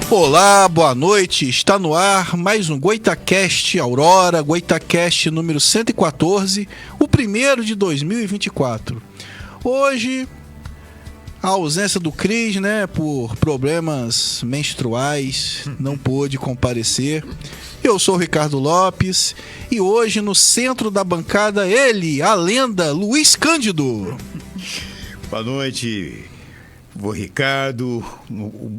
Olá, boa noite. Está no ar mais um Goitacast Aurora, Goitacast número 114, o primeiro de 2024. Hoje, a ausência do Cris, né, por problemas menstruais, não pôde comparecer. Eu sou o Ricardo Lopes e hoje no centro da bancada ele, a lenda Luiz Cândido. Boa noite. O Ricardo,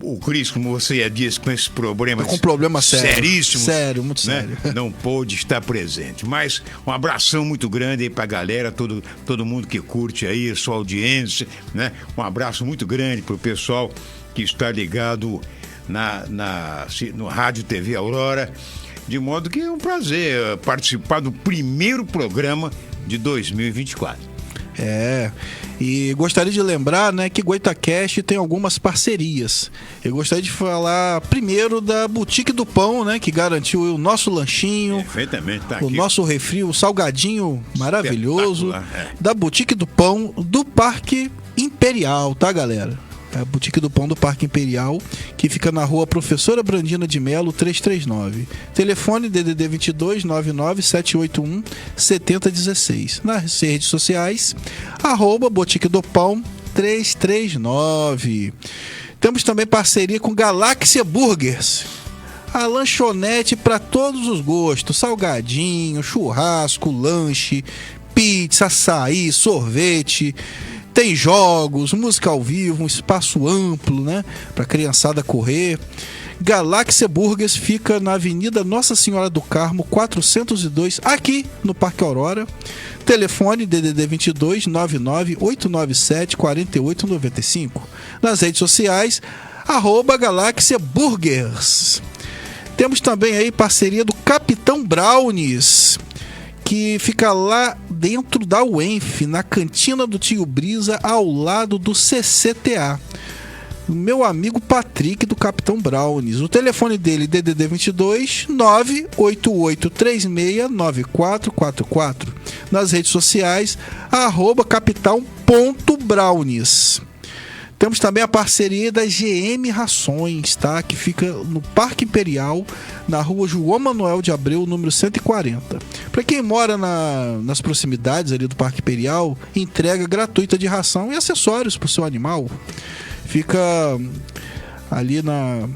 o Cris, como você já disse, com esse problema com problema seríssimo, sério, muito sério, né? Não pôde estar presente. Mas um abração muito grande aí pra galera, todo mundo que curte aí, sua audiência, né? Um abraço muito grande pro pessoal que está ligado no Rádio TV Aurora, de modo que é um prazer participar do primeiro programa de 2024. E gostaria de lembrar, né, que Goitacast tem algumas parcerias. Eu gostaria de falar primeiro da Boutique do Pão, né, que garantiu o nosso lanchinho, perfeitamente, tá o aqui. Nosso refri, o salgadinho maravilhoso da Boutique do Pão do Parque Imperial, tá, galera? É a Boutique do Pão do Parque Imperial, que fica na rua Professora Brandina de Melo, 339. Telefone DDD 22 99 781 7016. Nas redes sociais, Boutique do Pão 339. Temos também parceria com Galáxia Burgers, a lanchonete para todos os gostos: salgadinho, churrasco, lanche, pizza, açaí, sorvete. Tem jogos, música ao vivo, um espaço amplo, né, para criançada correr. Galáxia Burgers fica na Avenida Nossa Senhora do Carmo, 402, aqui no Parque Aurora. Telefone DDD 22 99 897 4895. Nas redes sociais, @Galáxia Burgers. Temos também aí parceria do Capitão Brownies, que fica lá dentro da UENF, na cantina do Tio Brisa, ao lado do CCTA. Meu amigo Patrick, do Capitão Brownies. O telefone dele, DDD 22 98836 9444. Nas redes sociais, @capitão.brownies. Temos também a parceria da GM Rações, tá? Que fica no Parque Imperial, na rua João Manuel de Abreu, número 140. Para quem mora nas proximidades ali do Parque Imperial, entrega gratuita de ração e acessórios para o seu animal. Fica ali na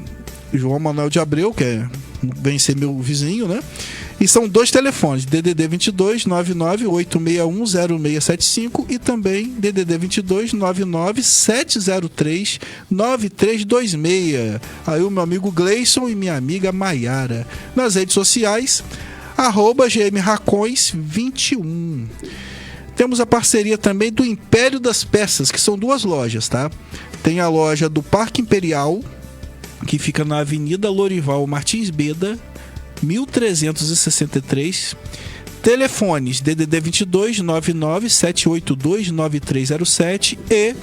João Manuel de Abreu, que vem ser meu vizinho, né? E são dois telefones, DDD 22 99 861 0675 e também DDD 22 99 703 9326. Aí o meu amigo Gleison e minha amiga Maiara. Nas redes sociais, @GMRacões21. Temos a parceria também do Império das Peças, que são duas lojas, tá? Tem a loja do Parque Imperial, que fica na Avenida Lorival Martins Beda, 1363. Telefones DDD 22 99 782 9307 e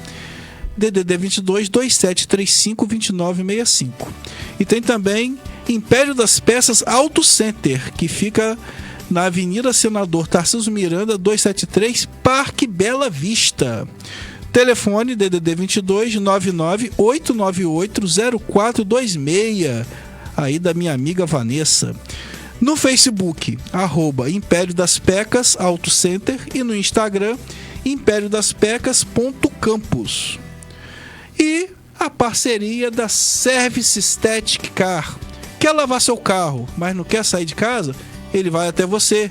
DDD 22 2735 2965. E tem também Império das Peças Auto Center, que fica na Avenida Senador Tarcísio Miranda 273, Parque Bela Vista. Telefone DDD 22 99 898 0426. Aí da minha amiga Vanessa. No Facebook, @Império das Pecas Auto Center, e no Instagram, impériodaspecas.campus. E a parceria da Service Static Car. Quer lavar seu carro, mas não quer sair de casa? Ele vai até você.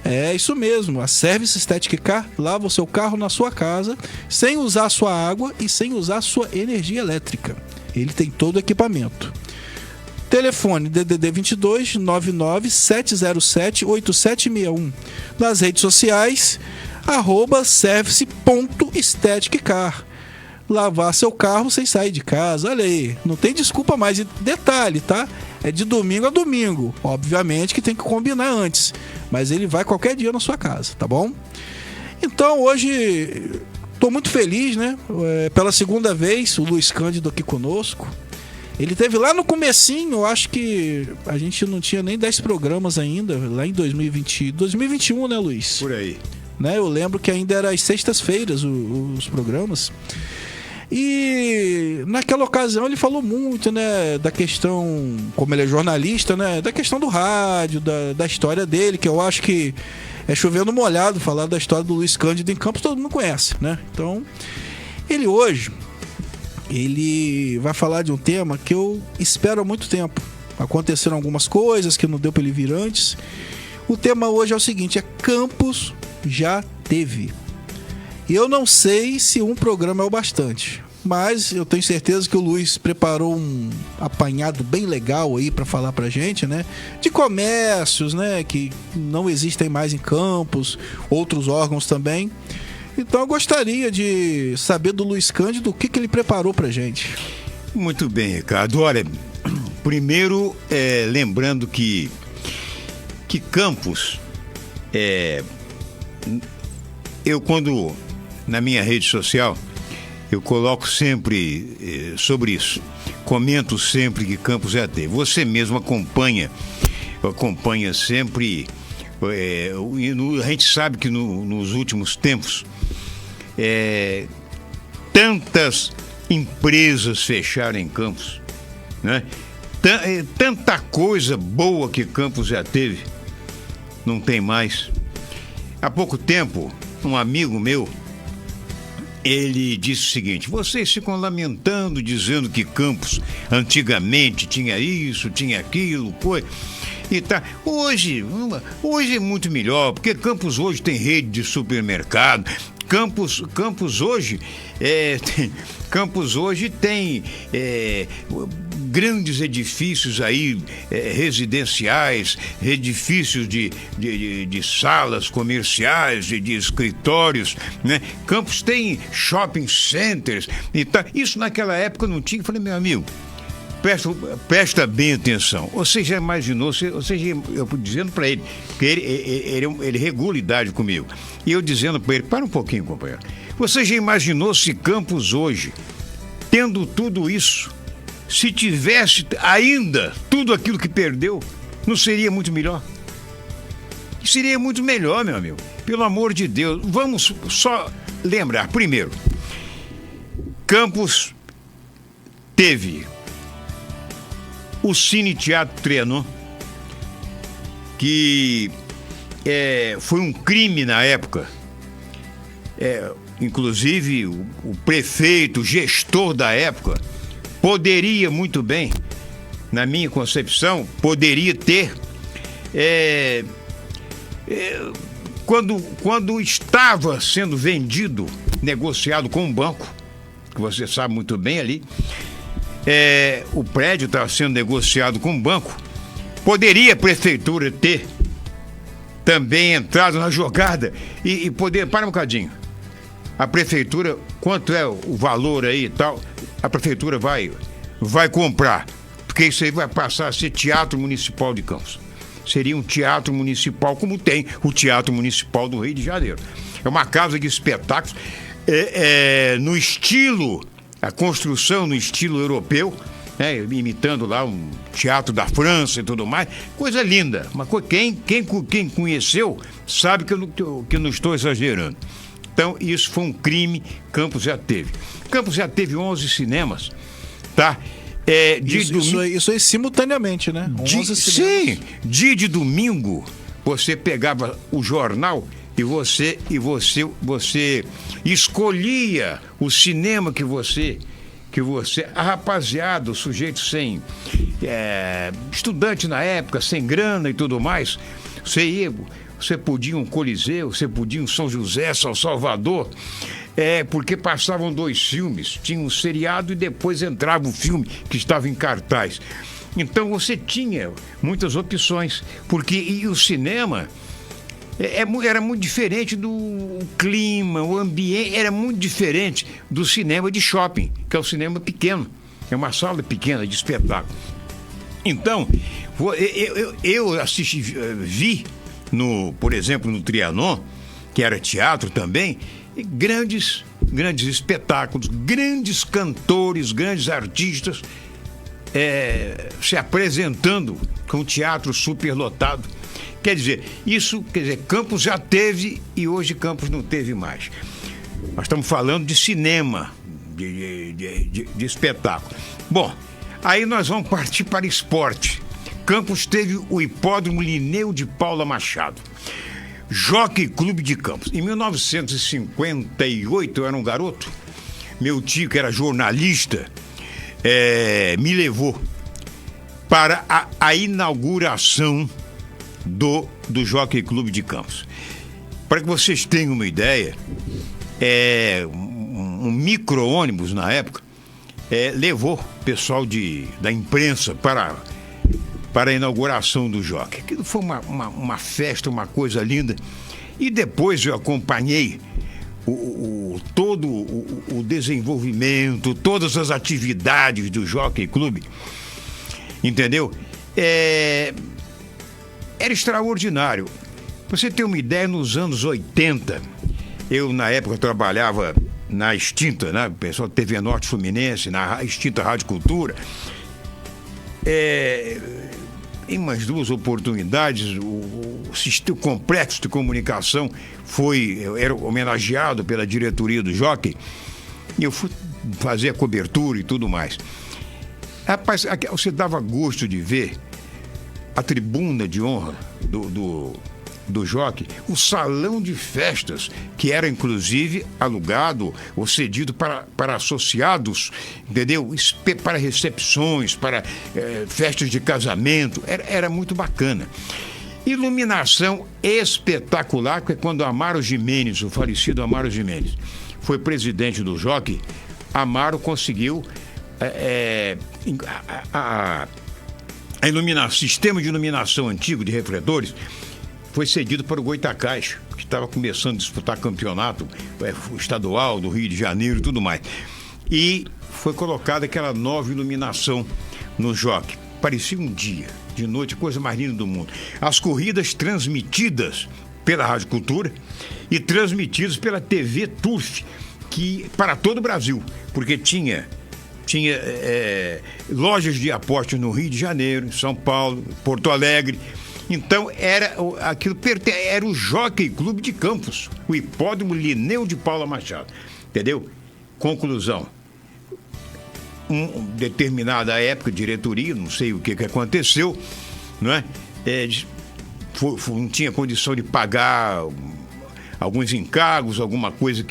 É isso mesmo, a Service Static Car lava o seu carro na sua casa, sem usar sua água e sem usar sua energia elétrica. Ele tem todo o equipamento. Telefone DDD 22 99 707 8761. Nas redes sociais, @service.staticcar. Lavar seu carro sem sair de casa. Olha aí, não tem desculpa mais. E detalhe, tá? É de domingo a domingo. Obviamente que tem que combinar antes, mas ele vai qualquer dia na sua casa, tá bom? Então hoje tô muito feliz, né? Pela segunda vez o Luiz Cândido aqui conosco. Ele teve lá no comecinho, eu acho que a gente não tinha nem 10 programas ainda, lá em 2021, né, Luiz? Por aí. Né? Eu lembro que ainda era às sextas-feiras os programas. E naquela ocasião ele falou muito, né, da questão, como ele é jornalista, né, da questão do rádio, da história dele, que eu acho que é chovendo molhado falar da história do Luiz Cândido em Campos, todo mundo conhece, né? Então, ele hoje, ele vai falar de um tema que eu espero há muito tempo. Aconteceram algumas coisas que não deu para ele vir antes. O tema hoje é o seguinte, é Campos já teve. E eu não sei se um programa é o bastante, mas eu tenho certeza que o Luiz preparou um apanhado bem legal aí para falar pra gente, né? De comércios, né? Que não existem mais em Campos, outros órgãos também. Então eu gostaria de saber do Luiz Cândido o que ele preparou pra gente. Muito bem, Ricardo. Olha, primeiro, lembrando que Campos, eu quando na minha rede social, eu coloco sempre sobre isso. Comento sempre que Campos já teve. Você mesmo acompanha sempre. A gente sabe que nos últimos tempos, tantas empresas fecharam em Campos, né? Tanta coisa boa que Campos já teve, não tem mais. Há pouco tempo, um amigo meu, ele disse o seguinte: vocês ficam lamentando, dizendo que Campos antigamente tinha isso, tinha aquilo, coisa. E tá. Hoje é muito melhor, porque Campos hoje tem rede de supermercado. Campos hoje tem grandes edifícios aí, residenciais, edifícios de salas comerciais, de escritórios, né? Campos tem shopping centers e tá. Isso naquela época não tinha. Eu falei, meu amigo, presta bem atenção. Você já imaginou, eu dizendo para ele, que ele regula idade comigo, e eu dizendo para ele, para um pouquinho, companheiro, você já imaginou se Campos hoje, tendo tudo isso, se tivesse ainda tudo aquilo que perdeu, não seria muito melhor? Seria muito melhor, meu amigo. Pelo amor de Deus, vamos só lembrar, primeiro, Campos teve o Cine Teatro Trianon, que foi um crime na época. Inclusive, o prefeito, o gestor da época, poderia muito bem, na minha concepção, poderia ter, quando estava sendo vendido, negociado com um banco, que você sabe muito bem ali, o prédio estava sendo negociado com o banco, poderia a prefeitura ter também entrado na jogada e poder... Para um bocadinho. A prefeitura, quanto é o valor aí e tal, a prefeitura vai comprar, porque isso aí vai passar a ser Teatro Municipal de Campos. Seria um teatro municipal, como tem o Teatro Municipal do Rio de Janeiro. É uma casa de espetáculos, no estilo... A construção no estilo europeu, né, imitando lá um teatro da França e tudo mais, coisa linda. Mas quem conheceu sabe que eu não estou exagerando. Então, isso foi um crime. Campos já teve. Campos já teve 11 cinemas, tá? Isso aí simultaneamente, né? 11 cinemas. Sim, dia de domingo, você pegava o jornal e você escolhia o cinema que você, a rapaziada, o sujeito sem, estudante na época, sem grana e tudo mais, você podia um Coliseu, você podia um São José, São Salvador, porque passavam 2 filmes, tinha um seriado e depois entrava o filme que estava em cartaz. Então você tinha muitas opções, porque o cinema... era muito diferente do clima, o ambiente, era muito diferente do cinema de shopping, que é o cinema pequeno, é uma sala pequena de espetáculo. Então, eu vi, por exemplo, no Trianon, que era teatro também, grandes espetáculos, grandes cantores, grandes artistas se apresentando com o teatro superlotado. Quer dizer, Campos já teve e hoje Campos não teve mais. Nós estamos falando de cinema, de espetáculo. Bom, aí nós vamos partir para esporte. Campos teve o Hipódromo Linneu de Paula Machado. Jockey Clube de Campos. Em 1958, eu era um garoto. Meu tio, que era jornalista, me levou para a inauguração do Jockey Clube de Campos. Para que vocês tenham uma ideia, um micro-ônibus na época levou o pessoal da imprensa para a inauguração do Jockey. Aquilo foi uma festa, uma coisa linda. E depois eu acompanhei todo o desenvolvimento, todas as atividades do Jockey Clube. Entendeu? Era extraordinário. Pra você ter uma ideia, nos anos 80, eu na época trabalhava na extinta, né? O pessoal da TV Norte Fluminense, na extinta Rádio Cultura. Em umas duas oportunidades, o complexo de comunicação era homenageado pela diretoria do Jockey, e eu fui fazer a cobertura e tudo mais. Rapaz, você dava gosto de ver a tribuna de honra do Jockey, o salão de festas, que era inclusive alugado ou cedido para associados, entendeu? Para recepções, para festas de casamento, era muito bacana. Iluminação espetacular, porque quando Amaro Gimenez, o falecido Amaro Gimenez, foi presidente do Jockey, Amaro conseguiu sistema de iluminação antigo de refletores foi cedido para o Goitacás, que estava começando a disputar campeonato estadual do Rio de Janeiro e tudo mais. E foi colocada aquela nova iluminação no Jockey. Parecia um dia, de noite, coisa mais linda do mundo. As corridas transmitidas pela Rádio Cultura e transmitidas pela TV Turf, para todo o Brasil, porque tinha lojas de apostas no Rio de Janeiro, em São Paulo, Porto Alegre. Então era o Jockey Clube de Campos, o Hipódromo Linneu de Paula Machado. Entendeu? Conclusão. Determinada época, diretoria, não sei o que aconteceu, não é? Não tinha condição de pagar alguns encargos, alguma coisa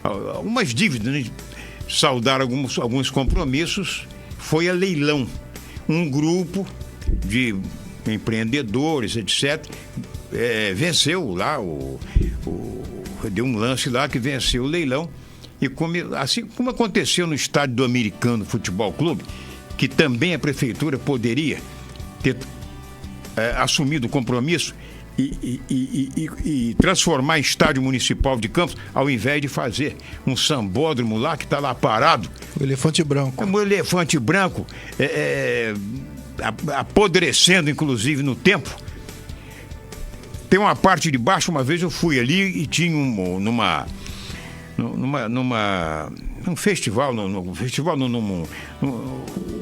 algumas dívidas, né? Saldar alguns compromissos, foi a leilão. Um grupo de empreendedores, etc., venceu lá, deu um lance lá que venceu o leilão. E assim como aconteceu no estádio do Americano Futebol Clube, que também a prefeitura poderia ter assumido o compromisso e transformar em estádio municipal de Campos, ao invés de fazer um sambódromo lá que está lá parado. O Elefante Branco. O Elefante Branco, apodrecendo inclusive no tempo. Tem uma parte de baixo, uma vez eu fui ali e tinha num festival,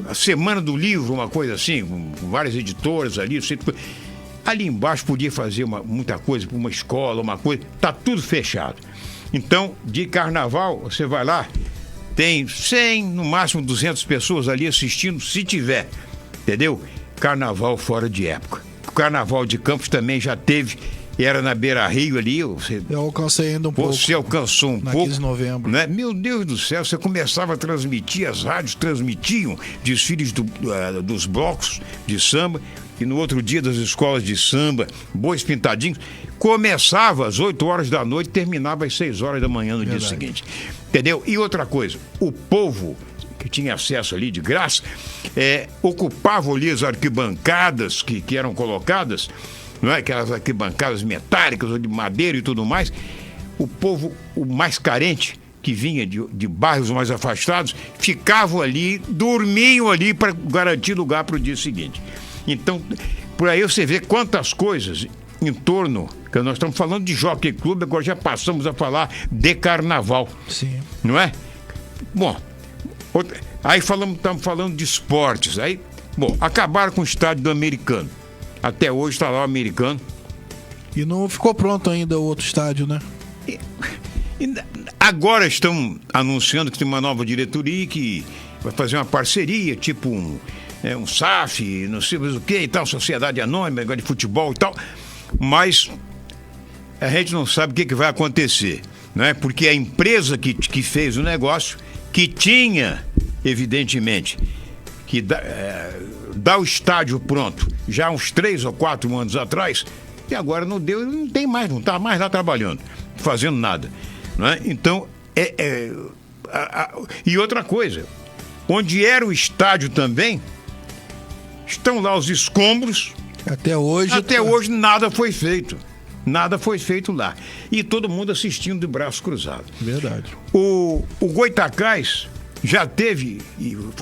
a Semana do Livro, uma coisa assim, com várias editoras ali, ali embaixo podia fazer muita coisa, uma escola, uma coisa, tá tudo fechado. Então, de carnaval, você vai lá, tem 100, no máximo 200 pessoas ali assistindo, se tiver, entendeu? Carnaval fora de época. O Carnaval de Campos também já teve, era na Beira Rio ali. Eu alcancei ainda um pouco. Você alcançou um pouco. 15 de novembro. Né? Meu Deus do céu, você começava a transmitir, as rádios transmitiam desfiles dos blocos de samba, e no outro dia das escolas de samba, bois pintadinhos, começava às 8 horas da noite e terminava às 6 horas da manhã no dia seguinte. Entendeu? E outra coisa, o povo que tinha acesso ali de graça, ocupava ali as arquibancadas que eram colocadas, não é? Aquelas arquibancadas metálicas ou de madeira e tudo mais. O povo, o mais carente, que vinha de bairros mais afastados, ficavam ali, dormiam ali para garantir lugar para o dia seguinte. Então, por aí você vê quantas coisas em torno, que nós estamos falando de Jockey Clube, agora já passamos a falar de carnaval. Sim. Não é? Bom, aí estamos falando de esportes. Aí, bom, acabaram com o estádio do Americano. Até hoje está lá o Americano. E não ficou pronto ainda o outro estádio, né? Agora estão anunciando que tem uma nova diretoria que vai fazer uma parceria, tipo um SAF, não sei mais o que e tal, Sociedade Anônima, negócio de futebol e tal, mas a gente não sabe o que vai acontecer, né? Porque a empresa que fez o negócio, que tinha, evidentemente, que dá o estádio pronto já uns 3 ou 4 anos atrás, e agora não deu, não está mais lá trabalhando, fazendo nada, né? Então, e outra coisa, onde era o estádio também, estão lá os escombros. Até hoje nada foi feito. Nada foi feito lá. E todo mundo assistindo de braço cruzado. Verdade. O Goytacás já teve,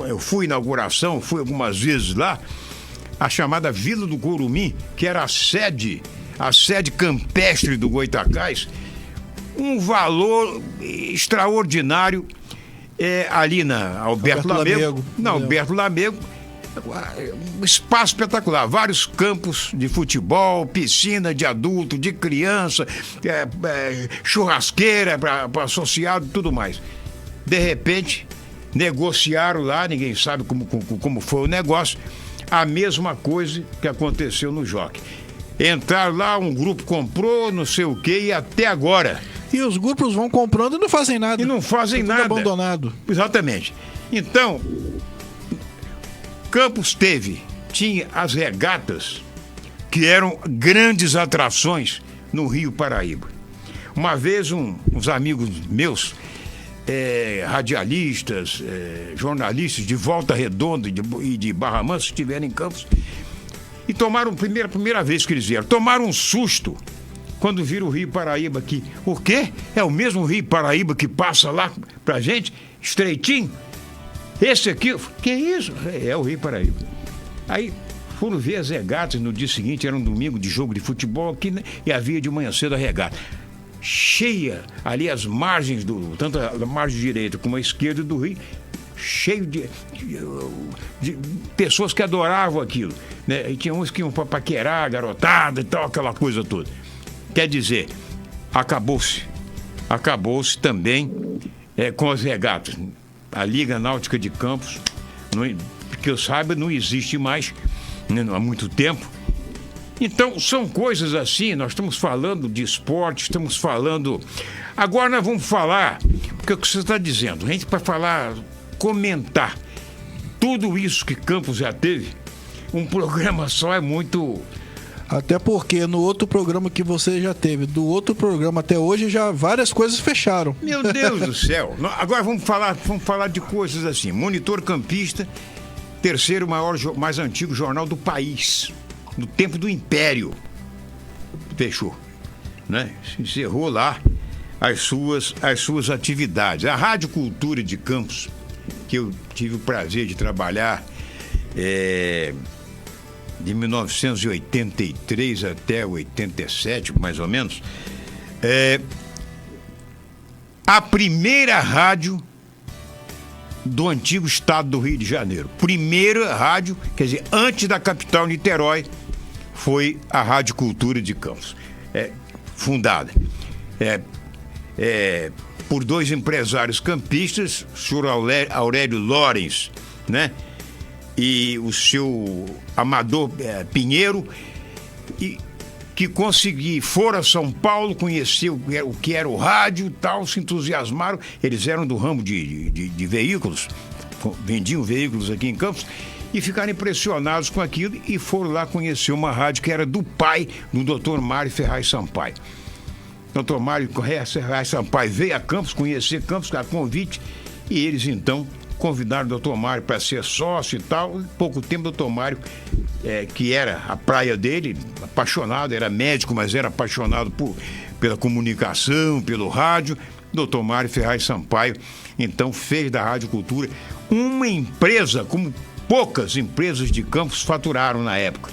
eu fui inauguração, fui algumas vezes lá, a chamada Vila do Curumim, que era a sede campestre do Goytacás, um valor extraordinário, ali na Alberto Lamego. Alberto Lamego, um espaço espetacular, vários campos de futebol, piscina de adulto, de criança, churrasqueira para associado e tudo mais. De repente, negociaram lá, ninguém sabe como foi o negócio, a mesma coisa que aconteceu no Jockey. Entraram lá, um grupo comprou, não sei o quê, e até agora. E os grupos vão comprando e não fazem nada. E não fazem nada. Abandonado. Exatamente. Então, Campos tinha as regatas, que eram grandes atrações no Rio Paraíba. Uma vez uns amigos meus, radialistas, jornalistas de Volta Redonda e de Barra Mansa, estiveram em Campos e tomaram, primeira vez que eles vieram, tomaram um susto quando viram o Rio Paraíba aqui. O quê? É o mesmo Rio Paraíba que passa lá pra gente, estreitinho? Esse aqui, que isso? É o Rio Paraíba. Aí foram ver as regatas no dia seguinte, era um domingo de jogo de futebol aqui, né? E havia de manhã cedo a regata. Cheia ali as margens, tanto a margem direita como a esquerda do rio, cheio de pessoas que adoravam aquilo, né? E tinha uns que iam para paquerar, garotada e tal, aquela coisa toda. Quer dizer, acabou-se também com as regatas. A Liga Náutica de Campos, que eu saiba, não existe mais, né, há muito tempo. Então, são coisas assim, nós estamos falando de esporte, estamos falando... Agora nós vamos falar, porque é o que você está dizendo, a gente vai falar, comentar tudo isso que Campos já teve, um programa só é muito... Até porque no outro programa que você já teve, do outro programa até hoje, já várias coisas fecharam. Meu Deus do céu. Agora vamos falar de coisas assim. Monitor Campista, terceiro mais antigo jornal do país, no tempo do Império. Fechou, né? Se encerrou lá as suas atividades. A Rádio Cultura de Campos, que eu tive o prazer de trabalhar, de 1983 até 87, mais ou menos, a primeira rádio do antigo estado do Rio de Janeiro. Primeira rádio, quer dizer, antes da capital Niterói, foi a Rádio Cultura de Campos, fundada por dois empresários campistas, o senhor Aurélio Lorenz, né? E o seu Amador Pinheiro, e que foram a São Paulo, conheceu o que era o rádio e tal, se entusiasmaram. Eles eram do ramo de veículos, vendiam veículos aqui em Campos, e ficaram impressionados com aquilo e foram lá conhecer uma rádio que era do pai do Dr. Mário Ferraz Sampaio. Dr. Mário Ferraz Sampaio veio a Campos, conhecer Campos, a convite, e eles então convidaram o Dr. Mário para ser sócio e tal. Em pouco tempo, o Dr. Mário, que era a praia dele, apaixonado, era médico, mas era apaixonado pela comunicação, pelo rádio. Dr. Mário Ferraz Sampaio, então, fez da Rádio Cultura uma empresa como poucas empresas de Campos faturaram na época.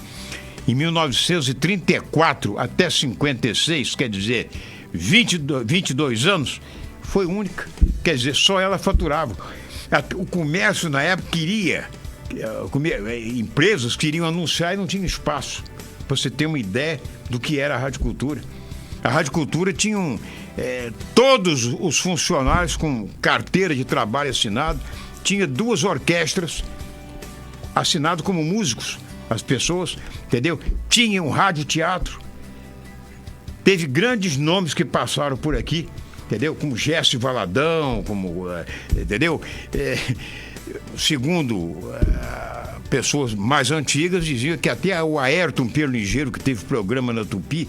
Em 1934 até 56, quer dizer, 22 anos, foi única. Quer dizer, só ela faturava. O comércio na época empresas queriam anunciar e não tinha espaço. Para você ter uma ideia do que era a Rádio Cultura. A Rádio Cultura tinha todos os funcionários com carteira de trabalho assinado, tinha 2 orquestras assinado como músicos, as pessoas, entendeu? Tinha um rádio-teatro, teve grandes nomes que passaram por aqui, entendeu? Como Gerson Valadão, entendeu? Segundo pessoas mais antigas, diziam que até o Ayrton Perlingeiro, que teve programa na Tupi,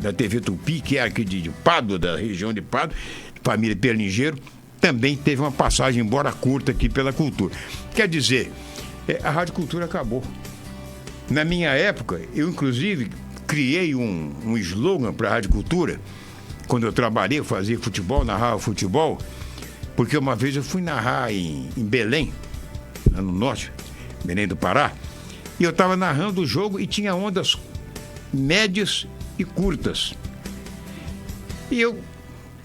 da TV Tupi, que é aqui de Pádua, da região de Pádua, família Perlingeiro, também teve uma passagem, embora curta, aqui pela Cultura. Quer dizer, a Rádio Cultura acabou. Na minha época, eu inclusive criei um slogan para a Rádio Cultura. Quando eu trabalhei, eu fazia futebol, narrava futebol, porque uma vez eu fui narrar em Belém, lá no norte, Belém do Pará, e eu estava narrando o jogo e tinha ondas médias e curtas. E eu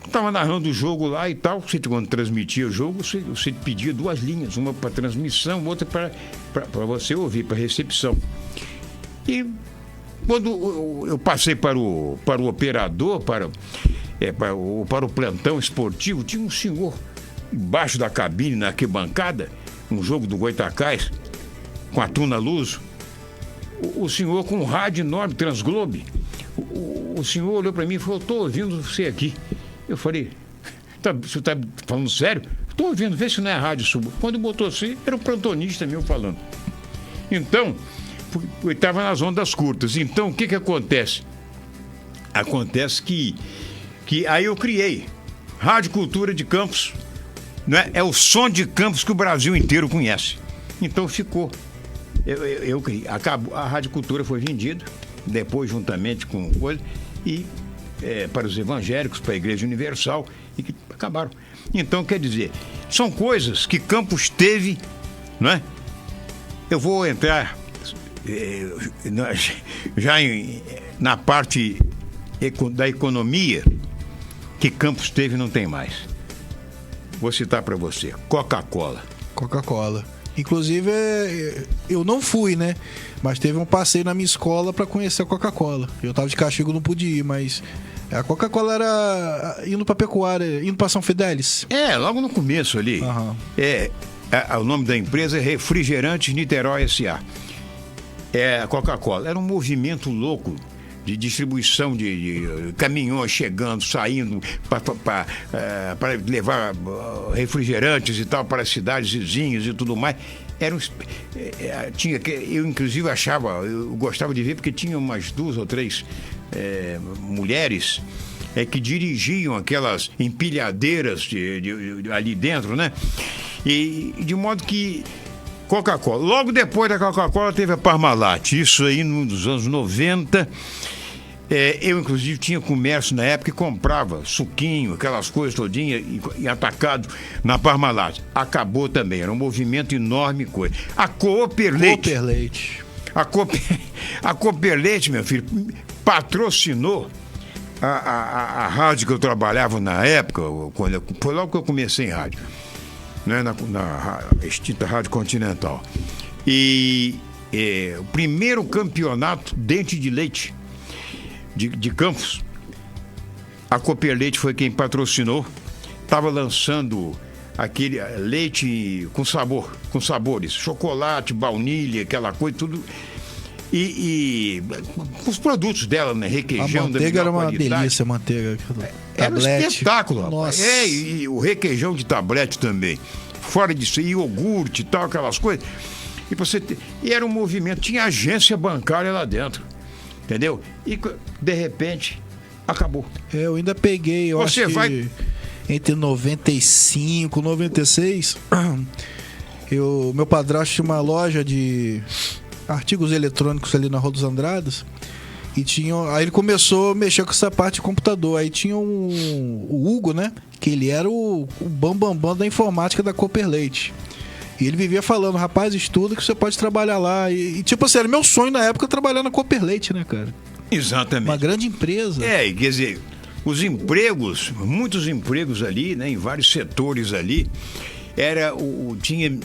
estava narrando o jogo lá e tal, você, quando transmitia o jogo, você pedia 2 linhas, uma para transmissão, outra para você ouvir, para recepção. E quando eu passei para o operador, para o plantão esportivo, tinha um senhor embaixo da cabine, na arquibancada, um jogo do Goitacás, com a Tuna Luso, o senhor com um rádio enorme, Transglobe. O senhor olhou para mim e falou: estou ouvindo você aqui. Eu falei: você está falando sério? Estou ouvindo, vê se não é a rádio sua. Quando botou assim, era o plantonista meu falando. Então, eu estava nas ondas curtas. Então, o que acontece? Acontece que aí eu criei Rádio Cultura de Campos, né? É o som de Campos que o Brasil inteiro conhece. Então ficou. Eu criei. Acabou, a Rádio Cultura foi vendida, depois juntamente com coisa, e para os evangélicos, para a Igreja Universal, e que acabaram. Então, quer dizer, são coisas que Campos teve, não é? Eu vou entrar já na parte da economia que Campos teve e não tem mais. Vou citar para você: Coca-Cola. Coca-Cola. Inclusive, eu não fui, né? Mas teve um passeio na minha escola para conhecer a Coca-Cola. Eu tava de castigo, não pude ir, mas a Coca-Cola era indo para pecuária, indo para São Fidélis. Logo no começo ali. Uhum. O nome da empresa é Refrigerantes Niterói S.A. A Coca-Cola. Era um movimento louco de distribuição de caminhões chegando, saindo para levar refrigerantes e tal para as cidades vizinhas e tudo mais. Eu inclusive eu gostava de ver, porque tinha umas 2 ou 3 mulheres que dirigiam aquelas empilhadeiras ali dentro, né? E de modo que Coca-Cola. Logo depois da Coca-Cola teve a Parmalat. Isso aí nos anos 90. Eu, inclusive, tinha comércio na época e comprava suquinho, aquelas coisas todinhas, e atacado na Parmalat. Acabou também, era um movimento enorme. A Cooperleite. A Cooperleite, meu filho, patrocinou a rádio que eu trabalhava na época, foi logo que eu comecei em rádio, né, na extinta Rádio Continental. E o primeiro campeonato Dente de Leite de Campos, a Cooperleite foi quem patrocinou. Estava lançando aquele leite com sabores, chocolate, baunilha, aquela coisa, tudo. E os produtos dela, né? Requeijão. A manteiga era uma delícia, a manteiga. Era um espetáculo. Nossa. E o requeijão de tablete também. Fora disso, iogurte e tal, aquelas coisas. E era um movimento, tinha agência bancária lá dentro. Entendeu? E, de repente, acabou. Eu ainda peguei, acho que entre 95 e 96, meu padrasto tinha uma loja de artigos eletrônicos ali na Rua dos Andradas. E aí ele começou a mexer com essa parte de computador. Aí tinha o Hugo, né? Que ele era o bambambam da informática da Cooperleite. E ele vivia falando: rapaz, estuda que você pode trabalhar lá. E tipo assim, era meu sonho na época trabalhar na Cooperleite, né, cara? Exatamente. Uma grande empresa. Quer dizer, os empregos, muitos empregos ali, né, em vários setores ali, tinha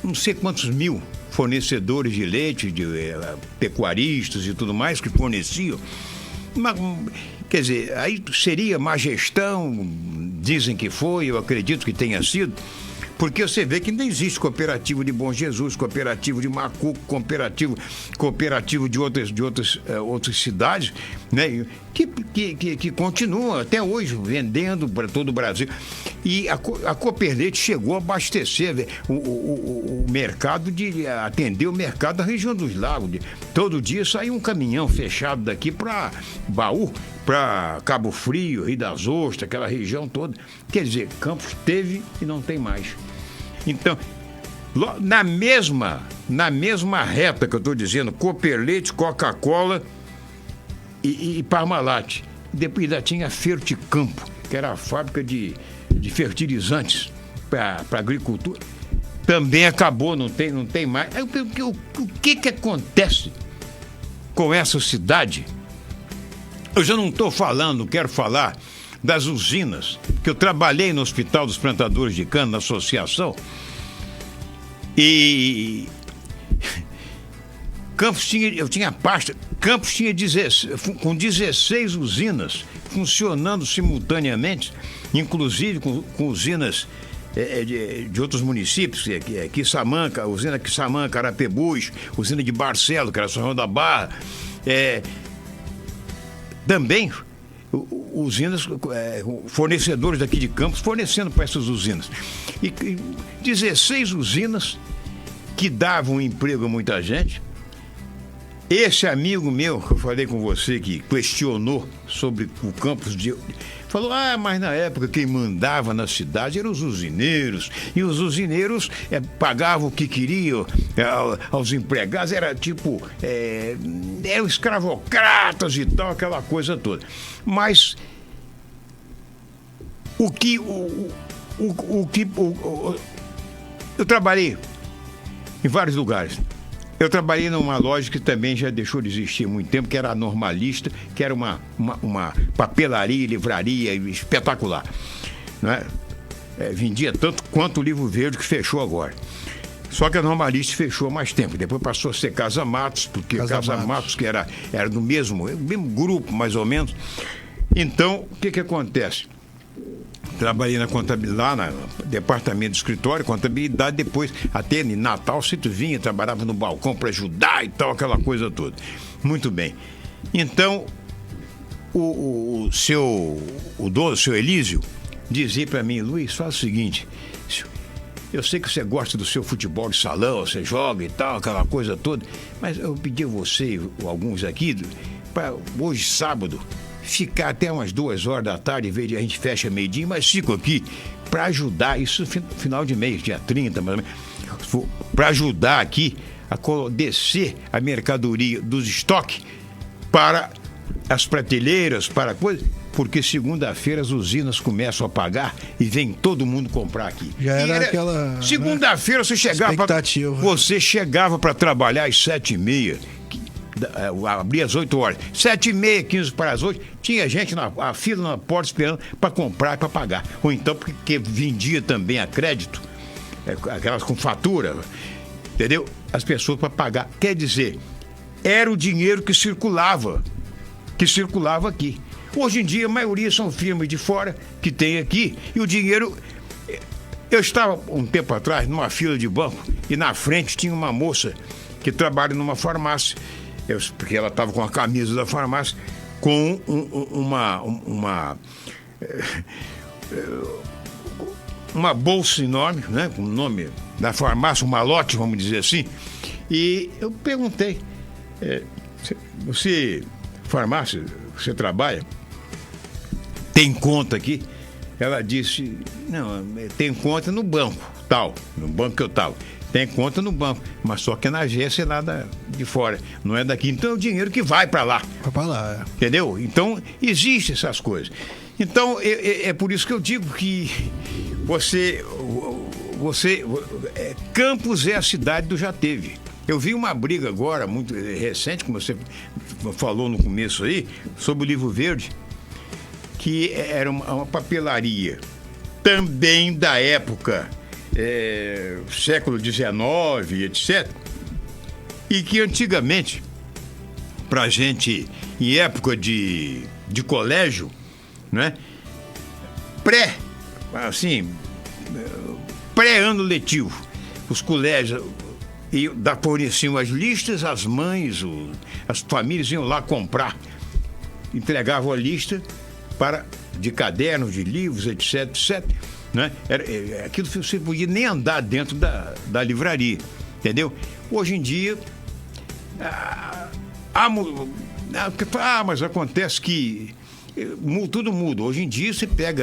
não sei quantos mil fornecedores de leite, de pecuaristas e tudo mais que forneciam. Quer dizer, aí seria má gestão, dizem que foi, eu acredito que tenha sido, porque você vê que ainda existe cooperativo de Bom Jesus, cooperativo de Macuco, cooperativo de outras cidades, né? Que continuam até hoje vendendo para todo o Brasil. E a Cooperleite chegou a abastecer o mercado, atender o mercado da região dos lagos. Todo dia saía um caminhão fechado daqui para Baú, para Cabo Frio, Rio das Ostras, aquela região toda. Quer dizer, Campos teve e não tem mais. Então, na mesma reta que eu estou dizendo, Cooperleite, Coca-Cola e Parmalat. Depois ainda tinha a Ferticampo, que era a fábrica de fertilizantes para agricultura. Também acabou, não tem mais. O que acontece com essa cidade? Eu já não estou falando, quero falar das usinas, que eu trabalhei no Hospital dos Plantadores de Cana, na associação, e eu tinha pasta, Campos tinha com 16 usinas funcionando simultaneamente, inclusive com usinas de outros municípios, Quissamã, usina Quissamã, Carapebus, usina de Barcelo, que era São João da Barra, também usinas, fornecedores daqui de Campos fornecendo para essas usinas. E 16 usinas que davam emprego a muita gente. Esse amigo meu, que eu falei com você, que questionou sobre o campus falou, mas na época quem mandava na cidade eram os usineiros, e os usineiros pagavam o que queriam aos empregados, era tipo, eram escravocratas e tal, aquela coisa toda. Mas eu trabalhei em vários lugares. Eu trabalhei numa loja que também já deixou de existir há muito tempo, que era a Normalista, que era uma papelaria, livraria espetacular. Né? Vendia tanto quanto o Livro Verde, que fechou agora. Só que a Normalista fechou há mais tempo. Depois passou a ser Casa Matos, porque Casa Matos que era do mesmo grupo, mais ou menos. Então, o que acontece? Trabalhei na contabilidade, lá no departamento de escritório, contabilidade, depois até em Natal, se tu vinha, trabalhava no balcão para ajudar e tal, aquela coisa toda. Muito bem. Então, o dono, o seu Elísio, dizia para mim, Luiz, faz o seguinte, eu sei que você gosta do seu futebol de salão, você joga e tal, aquela coisa toda, mas eu pedi a você, alguns aqui, para hoje, sábado, ficar até umas 2 horas da tarde, em vez de a gente fecha meio-dia, mas fico aqui para ajudar, isso final de mês, dia 30, mais ou menos, para ajudar aqui a descer a mercadoria dos estoques para as prateleiras, para coisas, porque segunda-feira as usinas começam a pagar e vem todo mundo comprar aqui. Já era aquela... Segunda-feira você chegava para trabalhar às 7h30, abria às 8 horas, 7h30, 15 para as 8, tinha gente a fila na porta esperando para comprar e para pagar. Ou então porque vendia também a crédito, aquelas com fatura, entendeu? As pessoas para pagar. Quer dizer, era o dinheiro que circulava aqui. Hoje em dia a maioria são firmas de fora que tem aqui e o dinheiro... Eu estava um tempo atrás numa fila de banco e na frente tinha uma moça que trabalha numa farmácia. Porque ela estava com a camisa da farmácia, com uma bolsa enorme, né, com o nome da farmácia, um malote, vamos dizer assim. E eu perguntei, farmácia, você trabalha? Tem conta aqui? Ela disse, não, tem conta no banco, tal, no banco que eu estava. Tem conta no banco, mas só que é na agência lá de fora, não é daqui. Então é o dinheiro que vai para lá. Vai para lá, Entendeu? Então, existem essas coisas. Então, é por isso que eu digo que Campos é a cidade do já teve. Eu vi uma briga agora, muito recente, como você falou no começo aí, sobre o Livro Verde, que era uma papelaria também da época... século XIX, etc. E que antigamente, pra gente, em época de de colégio, né? Pré-ano letivo. Os colégios forneciam as listas, as mães, as famílias iam lá comprar, entregavam a lista de cadernos, de livros, etc, etc. Né? Aquilo você podia nem andar dentro da livraria, entendeu? Hoje em dia, mas acontece que tudo muda. Hoje em dia você pode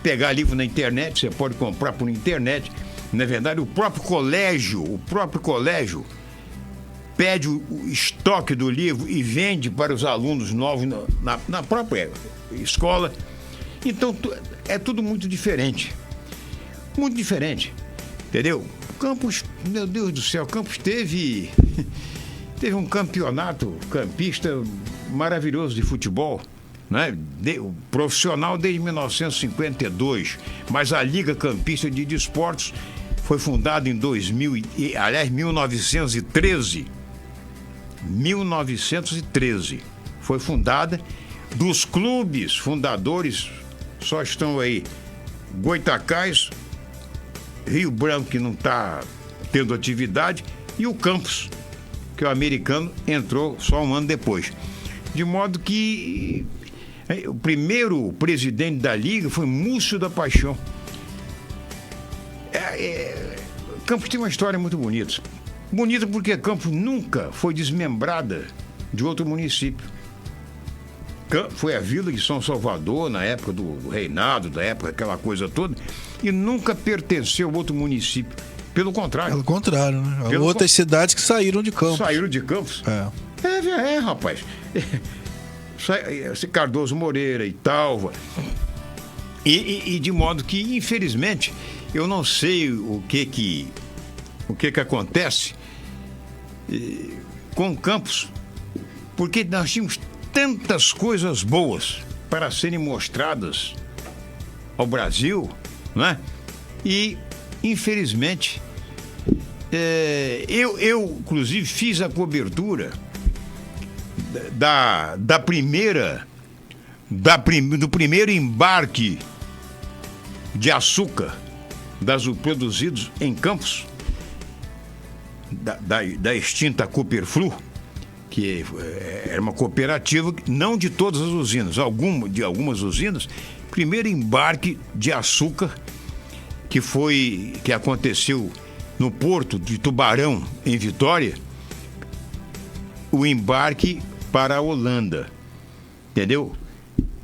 pegar livro na internet, você pode comprar por internet. Na verdade, o próprio colégio pede o estoque do livro e vende para os alunos novos na própria escola. Então, é tudo muito diferente. Muito diferente. Entendeu? Campos, meu Deus do céu, Campos teve um campeonato campista maravilhoso de futebol, né? Profissional desde 1952, mas a Liga Campista de Desportos foi fundada em 1913. 1913 foi fundada. Dos clubes fundadores só estão aí Goitacás, Rio Branco, que não está tendo atividade, e o Campos, que o americano entrou só um ano depois. De modo que o primeiro presidente da Liga foi Múcio da Paixão. Campos tem uma história muito bonita. Bonita porque Campos nunca foi desmembrada de outro município. Foi a vila de São Salvador, na época do reinado, da época, aquela coisa toda, e nunca pertenceu a outro município. Pelo contrário. Pelo contrário, né? Outras cidades que saíram de Campos. Saíram de Campos? Rapaz. Cardoso Moreira, Italva. E de modo que, infelizmente, eu não sei o que acontece com Campos, porque nós tínhamos tantas coisas boas para serem mostradas ao Brasil, não é? E, infelizmente, eu inclusive fiz a cobertura do primeiro embarque de açúcar produzidos em Campos, da extinta Cooperflu, que era uma cooperativa, não de todas as usinas, de algumas usinas. Primeiro embarque de açúcar que aconteceu no porto de Tubarão, em Vitória, o embarque para a Holanda, entendeu?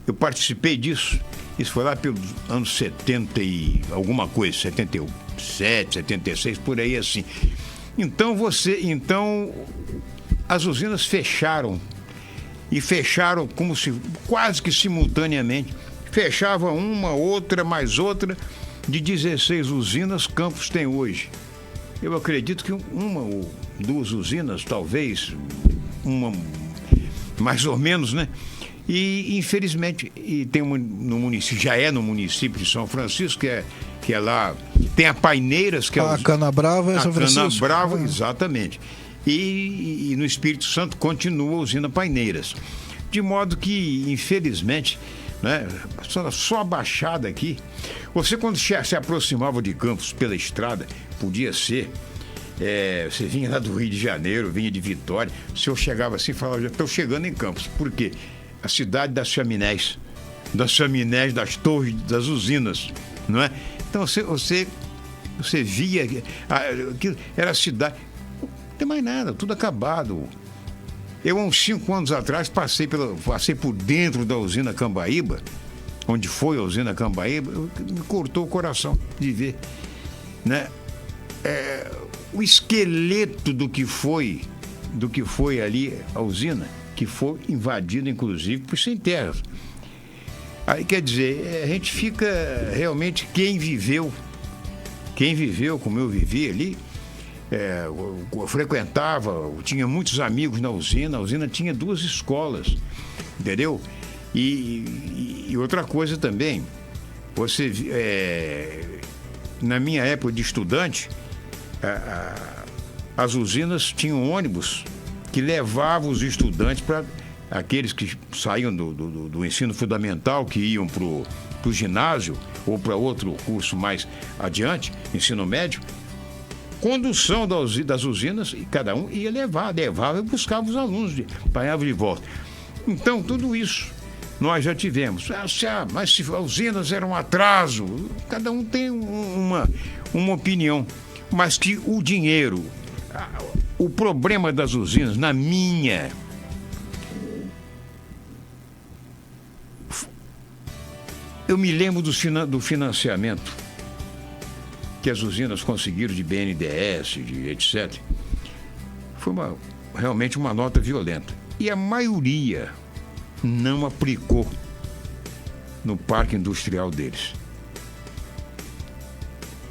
Eu participei disso. Isso foi lá pelos anos 70 e alguma coisa, 77, 76, por aí assim. Então as usinas fecharam, e fecharam como se quase que simultaneamente. Fechava uma, outra, mais outra. De 16 usinas, Campos tem hoje. Eu acredito que uma ou duas usinas, talvez, uma mais ou menos, né? E infelizmente, tem no município de São Francisco, que é lá, tem a Paineiras, que é a Canabrava é São Francisco. A Canabrava, exatamente. E no Espírito Santo continua a usina Paineiras. De modo que, infelizmente, né, só a Baixada aqui, você quando se aproximava de Campos pela estrada, podia ser, você vinha lá do Rio de Janeiro, vinha de Vitória, o senhor chegava assim e falava, já estou chegando em Campos. Por quê? A cidade das chaminés, das torres, das usinas, não é? Então você via, era a cidade, não tem mais nada, tudo acabado. Eu, há uns 5 anos atrás, passei por dentro da usina Cambaíba, onde foi a usina Cambaíba, me cortou o coração de ver, né? O esqueleto do que foi ali a usina, que foi invadida, inclusive, por sem terras. Aí, quer dizer, a gente fica realmente, quem viveu como eu vivi ali, eu frequentava, eu tinha muitos amigos na usina. A usina tinha 2 escolas, entendeu? E outra coisa também, na minha época de estudante, as usinas tinham ônibus que levavam os estudantes para aqueles que saíam do ensino fundamental, que iam para o ginásio ou para outro curso mais adiante, ensino médio, condução das usinas, e cada um ia levava e buscava os alunos, apanhava de volta. Então, tudo isso nós já tivemos. Mas se as usinas eram um atraso, cada um tem uma opinião. Mas que o dinheiro, o problema das usinas, na minha... Eu me lembro do financiamento que as usinas conseguiram de BNDES, de etc. Foi realmente uma nota violenta. E a maioria não aplicou no parque industrial deles.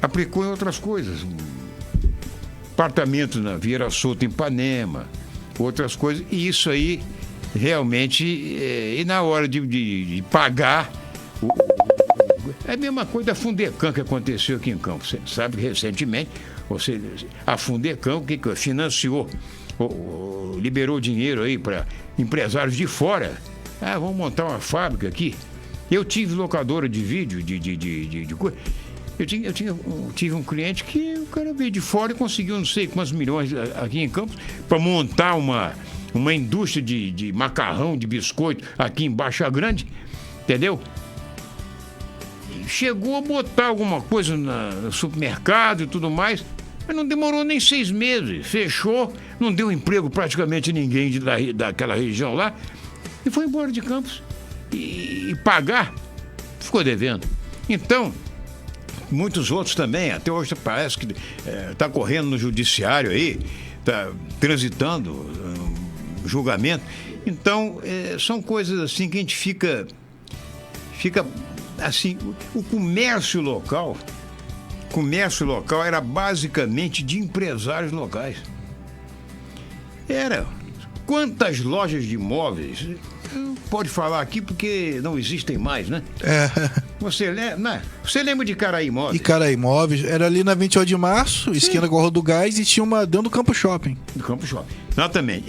Aplicou em outras coisas. Apartamento na Vieira Solto, em Ipanema, outras coisas. E isso aí, realmente, e na hora de pagar... É a mesma coisa da Fundecam que aconteceu aqui em Campos. Você sabe que recentemente a Fundecam que financiou, liberou dinheiro aí para empresários de fora. Vamos montar uma fábrica aqui. Eu tive locadora de vídeo, de coisa. Eu tive um cliente que o cara veio de fora e conseguiu não sei quantos milhões aqui em Campos para montar uma indústria de macarrão, de biscoito aqui em Baixa Grande, entendeu? Chegou a botar alguma coisa no supermercado e tudo mais, mas não demorou nem 6 meses. Fechou, não deu emprego praticamente a ninguém daquela região lá e foi embora de Campos. E pagar, ficou devendo. Então, muitos outros também, até hoje parece que está correndo no judiciário aí, está transitando julgamento. Então, são coisas assim que a gente fica assim, o comércio local era basicamente de empresários locais. Quantas lojas de imóveis, pode falar aqui porque não existem mais, né? Você lembra de Icaraí Imóveis? Icaraí Imóveis, era ali na 28 de março, esquina com a Rua do Gás, e tinha uma dentro do Campo Shopping. Do Campo Shopping, exatamente.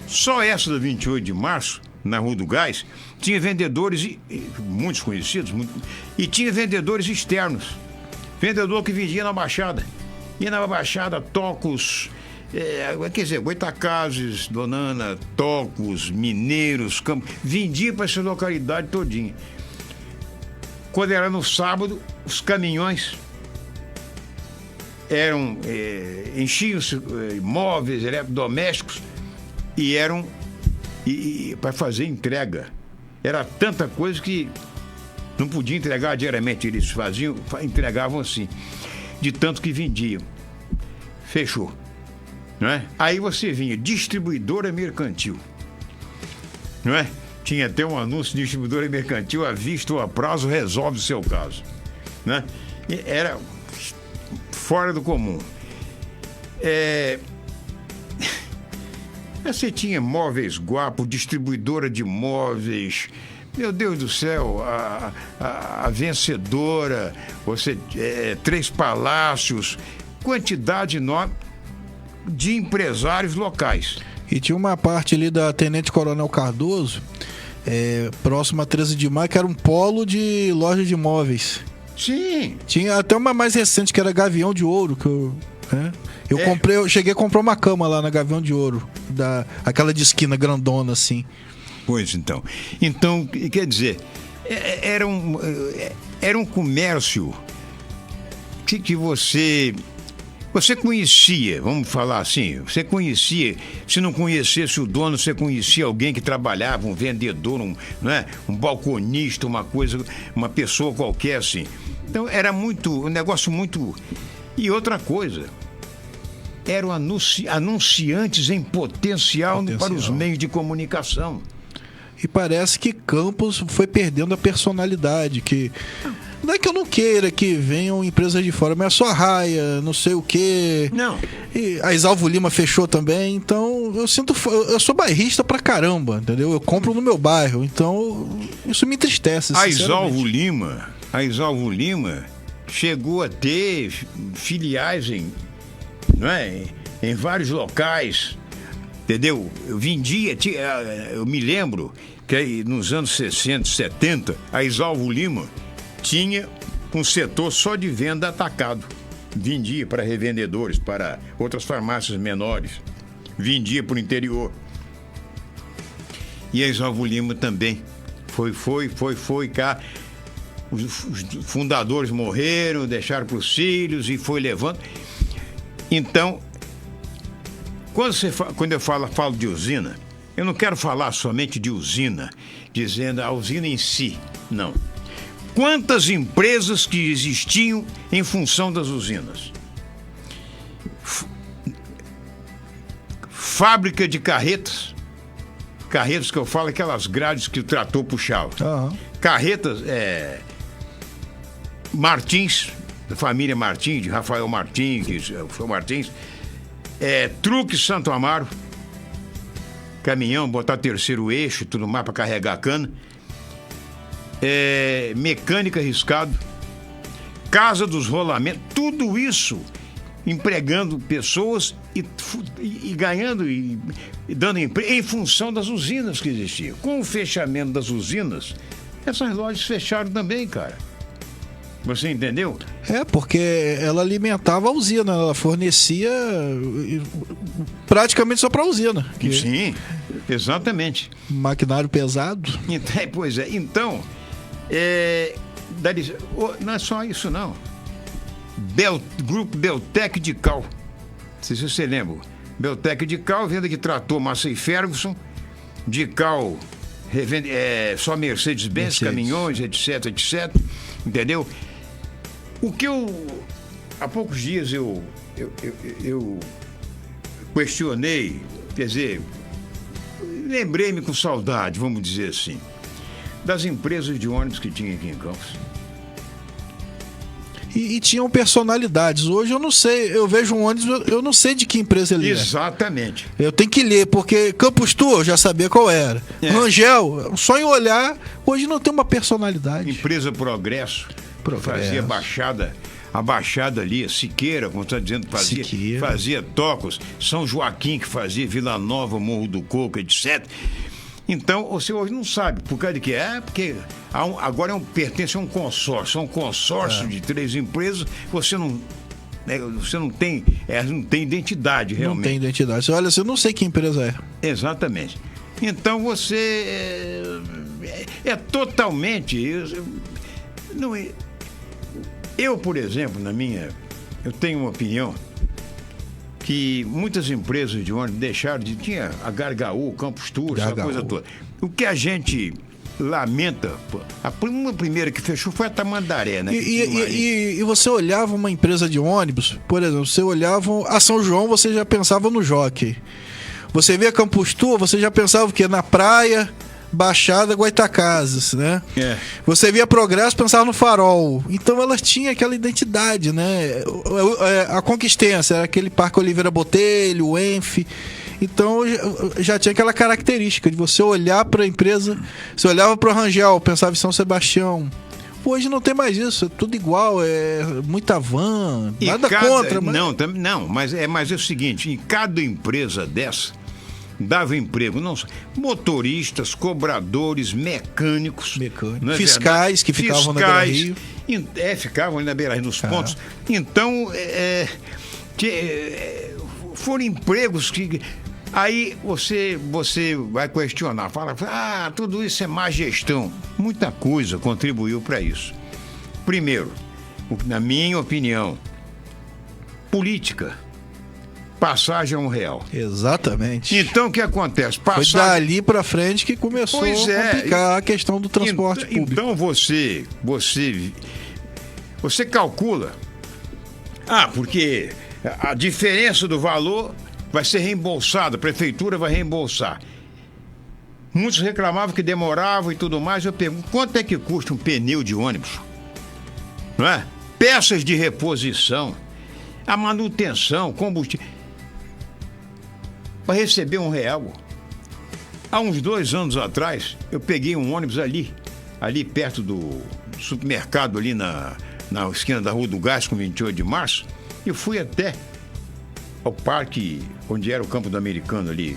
Só essa da 28 de março, na Rua do Gás, tinha vendedores, muitos conhecidos, e tinha vendedores externos. Vendedor que vendia na Baixada. E na Baixada, Tocos, quer dizer, Goitacazes, Donana, Tocos, Mineiros, vendia para essa localidade todinha. Quando era no sábado, os caminhões enchiam-se móveis, eletrodomésticos, e eram para fazer entrega. Era tanta coisa que não podia entregar diariamente. Eles entregavam assim, de tanto que vendiam. Fechou, não é? Aí você vinha, distribuidora mercantil, não é? Tinha até um anúncio de distribuidora mercantil, à vista ou a prazo, resolve o seu caso, né? Era fora do comum. Você tinha Móveis Guapo, distribuidora de móveis, meu Deus do céu, a Vencedora, Três Palácios, quantidade enorme de empresários locais. E tinha uma parte ali da Tenente Coronel Cardoso, próximo a 13 de maio, que era um polo de loja de imóveis. Sim. Tinha até uma mais recente, que era Gavião de Ouro, que eu cheguei a comprar uma cama lá na Gavião de Ouro, aquela de esquina grandona assim. Pois então. Então, quer dizer, era um comércio que você conhecia, vamos falar assim, você conhecia, se não conhecesse o dono, você conhecia alguém que trabalhava, um vendedor, um balconista, uma pessoa qualquer assim. Então era um negócio muito... E outra coisa, eram anunciantes em potencial para os meios de comunicação. E parece que Campos foi perdendo a personalidade, que... Não é que eu não queira que venham empresas de fora, mas é só a Raia, não sei o quê. Não. E a Exalvo Lima fechou também, então eu sou bairrista pra caramba, entendeu? Eu compro no meu bairro, então isso me entristece. A Exalvo Lima chegou a ter filiais em vários locais. entendeu? Eu vendia, eu me lembro que nos anos 60, 70, a Exalvo Lima tinha um setor só de venda atacado. Vendia para revendedores, para outras farmácias menores. Vendia para o interior. E a Exalvo Lima também. Foi cá. Os fundadores morreram, deixaram para os filhos e foi levando. Então, quando eu falo de usina, eu não quero falar somente de usina, dizendo a usina em si, não. Quantas empresas que existiam em função das usinas? Fábrica de carretas que eu falo, aquelas grades que o trator puxava. Uhum. Carretas, Martins, da família Martins, de Rafael Martins, Truque Santo Amaro, caminhão, botar terceiro eixo, tudo mais para carregar a cana. Mecânica Riscado, Casa dos Rolamentos, tudo isso empregando pessoas e ganhando e dando emprego em função das usinas que existiam. Com o fechamento das usinas, essas lojas fecharam também, cara. Você entendeu? Porque ela alimentava a usina, ela fornecia praticamente só para a usina. Sim, exatamente. Maquinário pesado. Pois é, então, não é só isso, não. Grupo Beltec de Cal. Não sei se você lembra. Beltec de Cal, venda de trator Massey Ferguson, de Cal, só Mercedes-Benz, caminhões, etc, etc. Entendeu? O que há poucos dias eu questionei, quer dizer, lembrei-me com saudade, vamos dizer assim, das empresas de ônibus que tinha aqui em Campos. E tinham personalidades. Hoje eu não sei, eu vejo um ônibus, eu não sei de que empresa ele Exatamente. Eu tenho que ler, porque Campus Tour eu já sabia qual era. Rangel, só em olhar, hoje não tem uma personalidade. Empresa Progresso. Fazia a baixada ali, Siqueira, como está dizendo, fazia Tocos, São Joaquim, que fazia Vila Nova, Morro do Coco, etc. Então, você hoje não sabe, por causa de quê? Porque agora pertence a um consórcio de 3 empresas, você não tem identidade realmente. Não tem identidade. Olha, eu não sei que empresa é. Exatamente. Então você é totalmente... Eu, por exemplo, eu tenho uma opinião que muitas empresas de ônibus deixaram de... Tinha a Gargaú, Campus Tour, essa coisa toda. O que a gente lamenta, uma primeira que fechou foi a Tamandaré, né? E você olhava uma empresa de ônibus, por exemplo, você olhava a São João, você já pensava no Jockey. Você via Campus Tour, você já pensava o quê? Na praia... Baixada Goitacazes, né? Você via Progresso, pensava no Farol. Então elas tinham aquela identidade, né? A Conquistência era aquele Parque Oliveira Botelho, o Enf. Então já tinha aquela característica de você olhar para a empresa. Você olhava para o Rangel, pensava em São Sebastião. Hoje não tem mais isso, é tudo igual, é muita van, nada contra. Mas... Não, mas é o seguinte, em cada empresa dessa, dava emprego, não só motoristas, cobradores, mecânicos, fiscais que ficavam na Beira-Rio. Ficavam ali na Beira-Rio, nos pontos. Então, foram empregos que... Aí você vai questionar, fala, tudo isso é má gestão. Muita coisa contribuiu para isso. Primeiro, na minha opinião, política. Passagem a R$1. Exatamente. Então, o que acontece? Foi dali para frente que começou a complicar a questão do transporte público. Então, você calcula. Porque a diferença do valor vai ser reembolsada, a prefeitura vai reembolsar. Muitos reclamavam que demoravam e tudo mais. Eu pergunto, quanto é que custa um pneu de ônibus? Não é? Peças de reposição, a manutenção, combustível. Para receber R$1. Há uns 2 anos atrás, eu peguei um ônibus ali perto do supermercado, ali na esquina da Rua do Gás, com 28 de março, e fui até ao parque onde era o campo do Americano ali,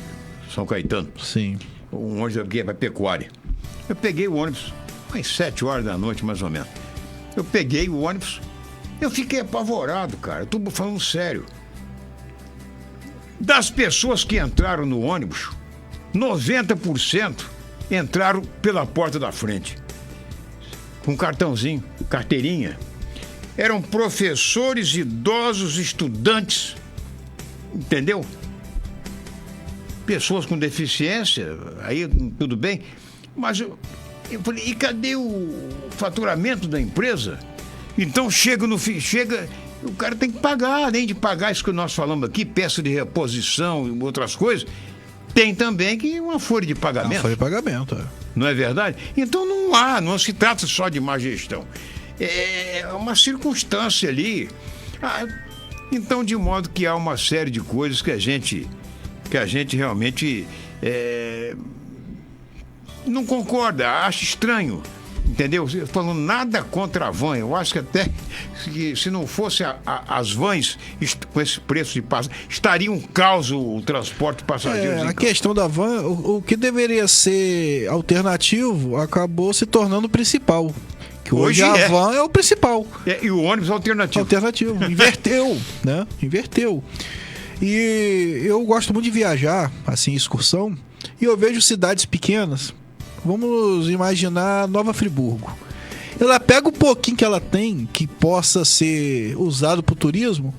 São Caetano. Sim. Um ônibus que ia para pecuária. Eu peguei o ônibus, às 7 horas da noite, mais ou menos. Eu peguei o ônibus, eu fiquei apavorado, cara. Eu tô falando sério. Das pessoas que entraram no ônibus, 90% entraram pela porta da frente. Com cartãozinho, carteirinha. Eram professores, idosos, estudantes. Entendeu? Pessoas com deficiência, aí tudo bem. Mas eu falei, e cadê o faturamento da empresa? Então chega, o cara tem que pagar, além de pagar isso que nós falamos aqui, peça de reposição e outras coisas, tem também que uma folha de pagamento. Uma folha de pagamento, Não é verdade? Então não se trata só de má gestão. É uma circunstância ali. Então, de modo que há uma série de coisas que a gente realmente não concorda, acha estranho. Entendeu? Falando nada contra a van, eu acho que até se não fosse as vans com esse preço de passagem, estaria um caos o transporte de passageiros. A questão da van, o que deveria ser alternativo acabou se tornando o principal. Que hoje a van é o principal. E o ônibus alternativo. Inverteu, né? Inverteu. E eu gosto muito de viajar, assim, excursão, e eu vejo cidades pequenas. Vamos imaginar Nova Friburgo. Ela pega o pouquinho que ela tem, que possa ser usado para o turismo,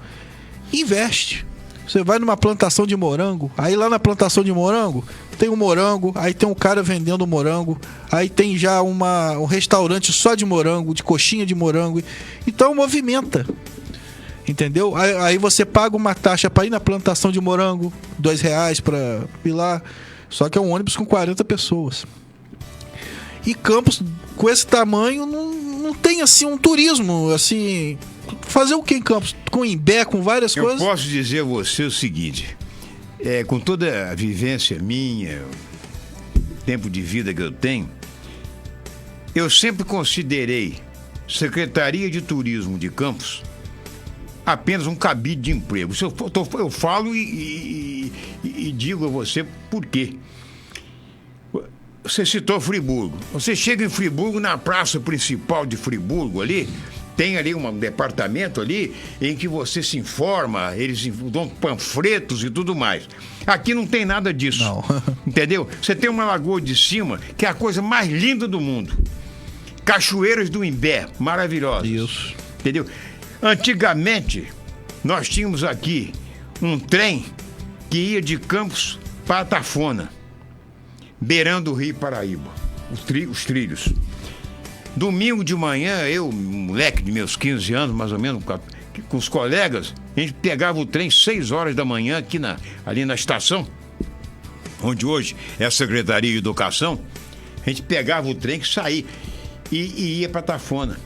e investe. Você vai numa plantação de morango, aí lá na plantação de morango tem um morango, aí tem um cara vendendo morango, aí tem já um restaurante só de morango, de coxinha de morango. Então movimenta. Entendeu? Aí você paga uma taxa para ir na plantação de morango, R$2 para ir lá. Só que é um ônibus com 40 pessoas. E Campos, com esse tamanho, não tem assim um turismo, assim. Fazer o que em Campos? Com Imbé, com várias coisas? Eu posso dizer a você o seguinte: com toda a vivência minha, tempo de vida que eu tenho, eu sempre considerei Secretaria de Turismo de Campos apenas um cabide de emprego. Eu falo e digo a você por quê. Você citou Friburgo. Você chega em Friburgo, na praça principal de Friburgo ali, tem ali um departamento ali em que você se informa, eles dão panfletos e tudo mais. Aqui não tem nada disso. Não. Entendeu? Você tem uma lagoa de cima, que é a coisa mais linda do mundo. Cachoeiras do Imbé, maravilhosas. Isso. Entendeu? Antigamente, nós tínhamos aqui um trem que ia de Campos para Tafona, beirando o Rio Paraíba, os trilhos. Domingo de manhã, eu, moleque de meus 15 anos, mais ou menos, com os colegas, a gente pegava o trem 6 horas da manhã ali na estação, onde hoje é a Secretaria de Educação. A gente pegava o trem que saía e ia para Tafona.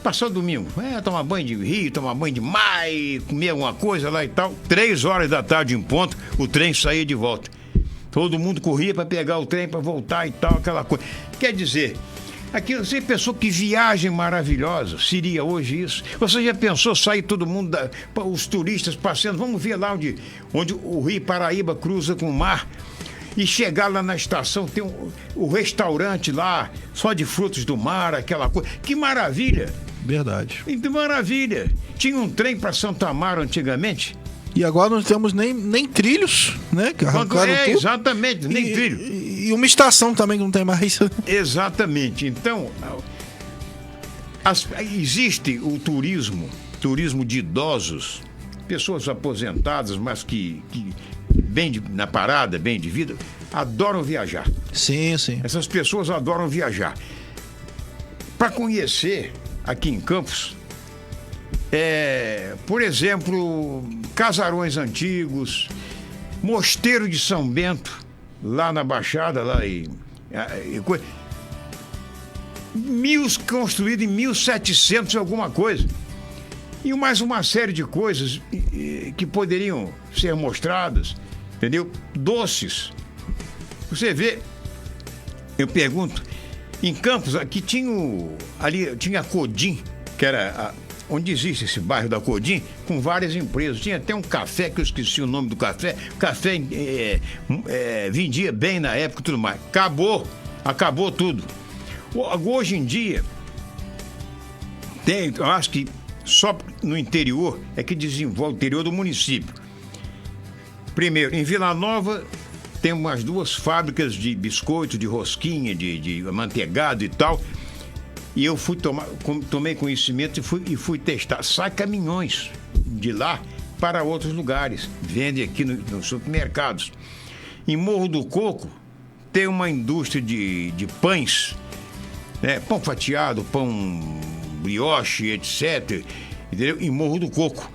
Passou domingo, tomar banho de rio, tomar banho de mar, comer alguma coisa lá e tal. 3 horas da tarde em ponto, o trem saía de volta. Todo mundo corria para pegar o trem, para voltar e tal, aquela coisa. Quer dizer, aqui você pensou que viagem maravilhosa seria hoje isso? Você já pensou sair todo mundo, os turistas passeando, vamos ver lá onde o Rio Paraíba cruza com o mar, e chegar lá na estação, tem o restaurante lá, só de frutos do mar, aquela coisa. Que maravilha! Verdade. Que maravilha! Tinha um trem para Santa Amaro antigamente. E agora não temos nem trilhos, né? Que arrancaram tudo. Exatamente, nem trilho. E uma estação também que não tem mais. Exatamente. Então, existe o turismo de idosos, pessoas aposentadas, mas que na parada, bem de vida, adoram viajar. Sim, sim. Essas pessoas adoram viajar. Para conhecer aqui em Campos, por exemplo, casarões antigos, Mosteiro de São Bento, lá na Baixada, construído em 1700 e alguma coisa. E mais uma série de coisas que poderiam ser mostradas, entendeu? Doces. Você vê, eu pergunto, em Campos, aqui tinha a Codim, que era onde existe esse bairro da Codim, com várias empresas. Tinha até um café, que eu esqueci o nome do café. Café vendia bem na época e tudo mais. Acabou tudo. Hoje em dia, eu acho que só no interior é que desenvolve, o interior do município. Primeiro, em Vila Nova, tem umas 2 fábricas de biscoito, de rosquinha, de amanteigado e tal. E eu tomei conhecimento e fui testar. Sai caminhões de lá para outros lugares. Vendem aqui nos supermercados. Em Morro do Coco, tem uma indústria de pães, né? Pão fatiado, pão brioche, etc. Entendeu? Em Morro do Coco,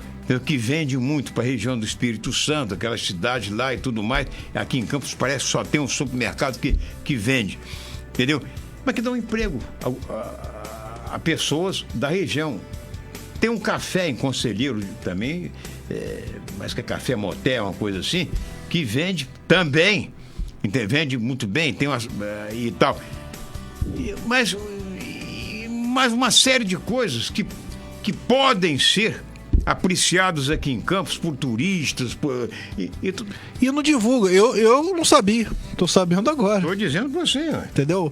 que vende muito para a região do Espírito Santo, aquelas cidades lá e tudo mais. Aqui em Campos parece que só tem um supermercado que vende. Entendeu? Mas que dá um emprego a pessoas da região. Tem um café em Conselheiro também, mas que é café motel, uma coisa assim, que vende também. Vende muito bem, tem umas e tal. Mas uma série de coisas que podem ser apreciados aqui em Campos por turistas e não divulga. Eu não sabia, tô sabendo agora. Estou dizendo para você, entendeu?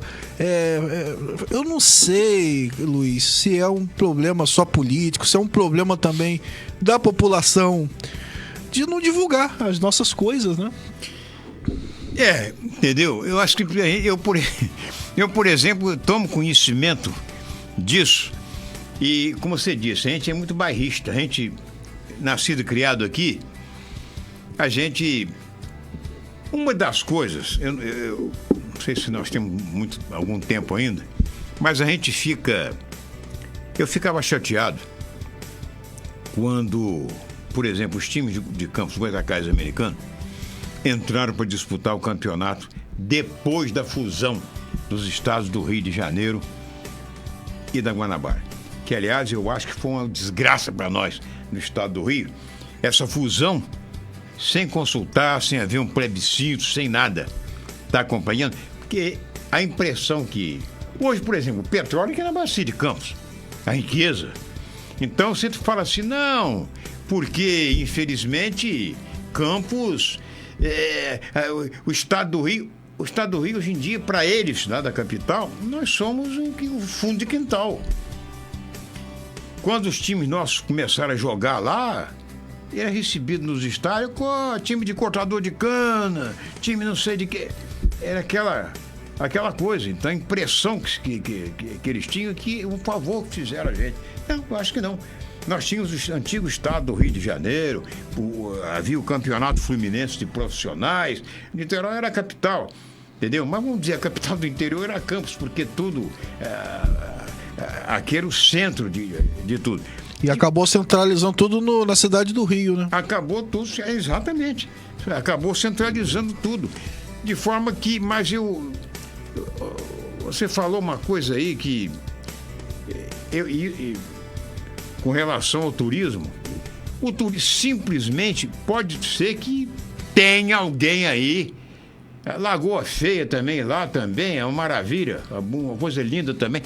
Eu não sei, Luiz, se é um problema só político, se é um problema também da população de não divulgar as nossas coisas, né? Entendeu? Eu acho que eu, por exemplo, tomo conhecimento disso. E, como você disse, a gente é muito bairrista. A gente, nascido e criado aqui, uma das coisas, eu não sei se nós temos algum tempo ainda, mas eu ficava chateado quando, por exemplo, os times de Campos Goytacazes americanos entraram para disputar o campeonato depois da fusão dos estados do Rio de Janeiro e da Guanabara. Que, aliás, eu acho que foi uma desgraça para nós no estado do Rio. Essa fusão, sem consultar, sem haver um plebiscito, sem nada. Está acompanhando? Porque a impressão que... Hoje, por exemplo, o petróleo que é na bacia de Campos. A riqueza. Então, você fala assim, não, porque, infelizmente, Campos... o estado do Rio... O estado do Rio, hoje em dia, para eles, lá da capital, nós somos o fundo de quintal. Quando os times nossos começaram a jogar lá, era recebido nos estádios com time de cortador de cana, time não sei de quê. Era aquela coisa. Então a impressão que eles tinham que o favor que fizeram a gente. Não, eu acho que não. Nós tínhamos o antigo estado do Rio de Janeiro, havia o campeonato fluminense de profissionais, Niterói era a capital, entendeu? Mas vamos dizer, a capital do interior era Campos, porque tudo... aqui era o centro de tudo. E acabou centralizando tudo na cidade do Rio, né? Acabou tudo, exatamente. Acabou centralizando tudo. De forma que, você falou uma coisa aí que com relação ao turismo, simplesmente pode ser que tenha alguém aí. A Lagoa Feia também, lá também, é uma maravilha, uma coisa linda também.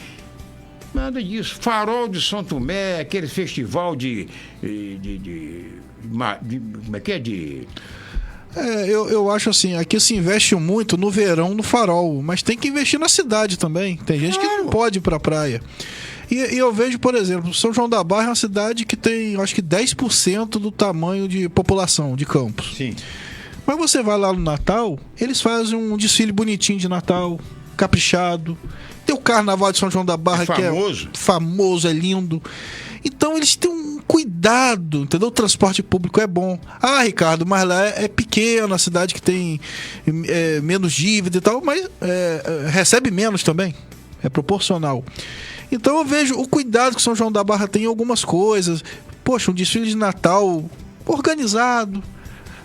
Nada disso. Farol de São Tomé, aquele festival como é que é? Eu acho assim, aqui se investe muito no verão no farol, mas tem que investir na cidade também. Tem gente que não pode ir pra praia. E eu vejo, por exemplo, São João da Barra é uma cidade que tem, eu acho que 10% do tamanho de população de Campos. Sim. Mas você vai lá no Natal, eles fazem um desfile bonitinho de Natal, caprichado. Tem o Carnaval de São João da Barra, que é famoso, é lindo. Então eles têm um cuidado, entendeu? O transporte público é bom. Ah, Ricardo, mas lá é pequena, a cidade que tem menos dívida e tal, mas recebe menos também. É proporcional. Então eu vejo o cuidado que São João da Barra tem em algumas coisas. Poxa, um desfile de Natal organizado,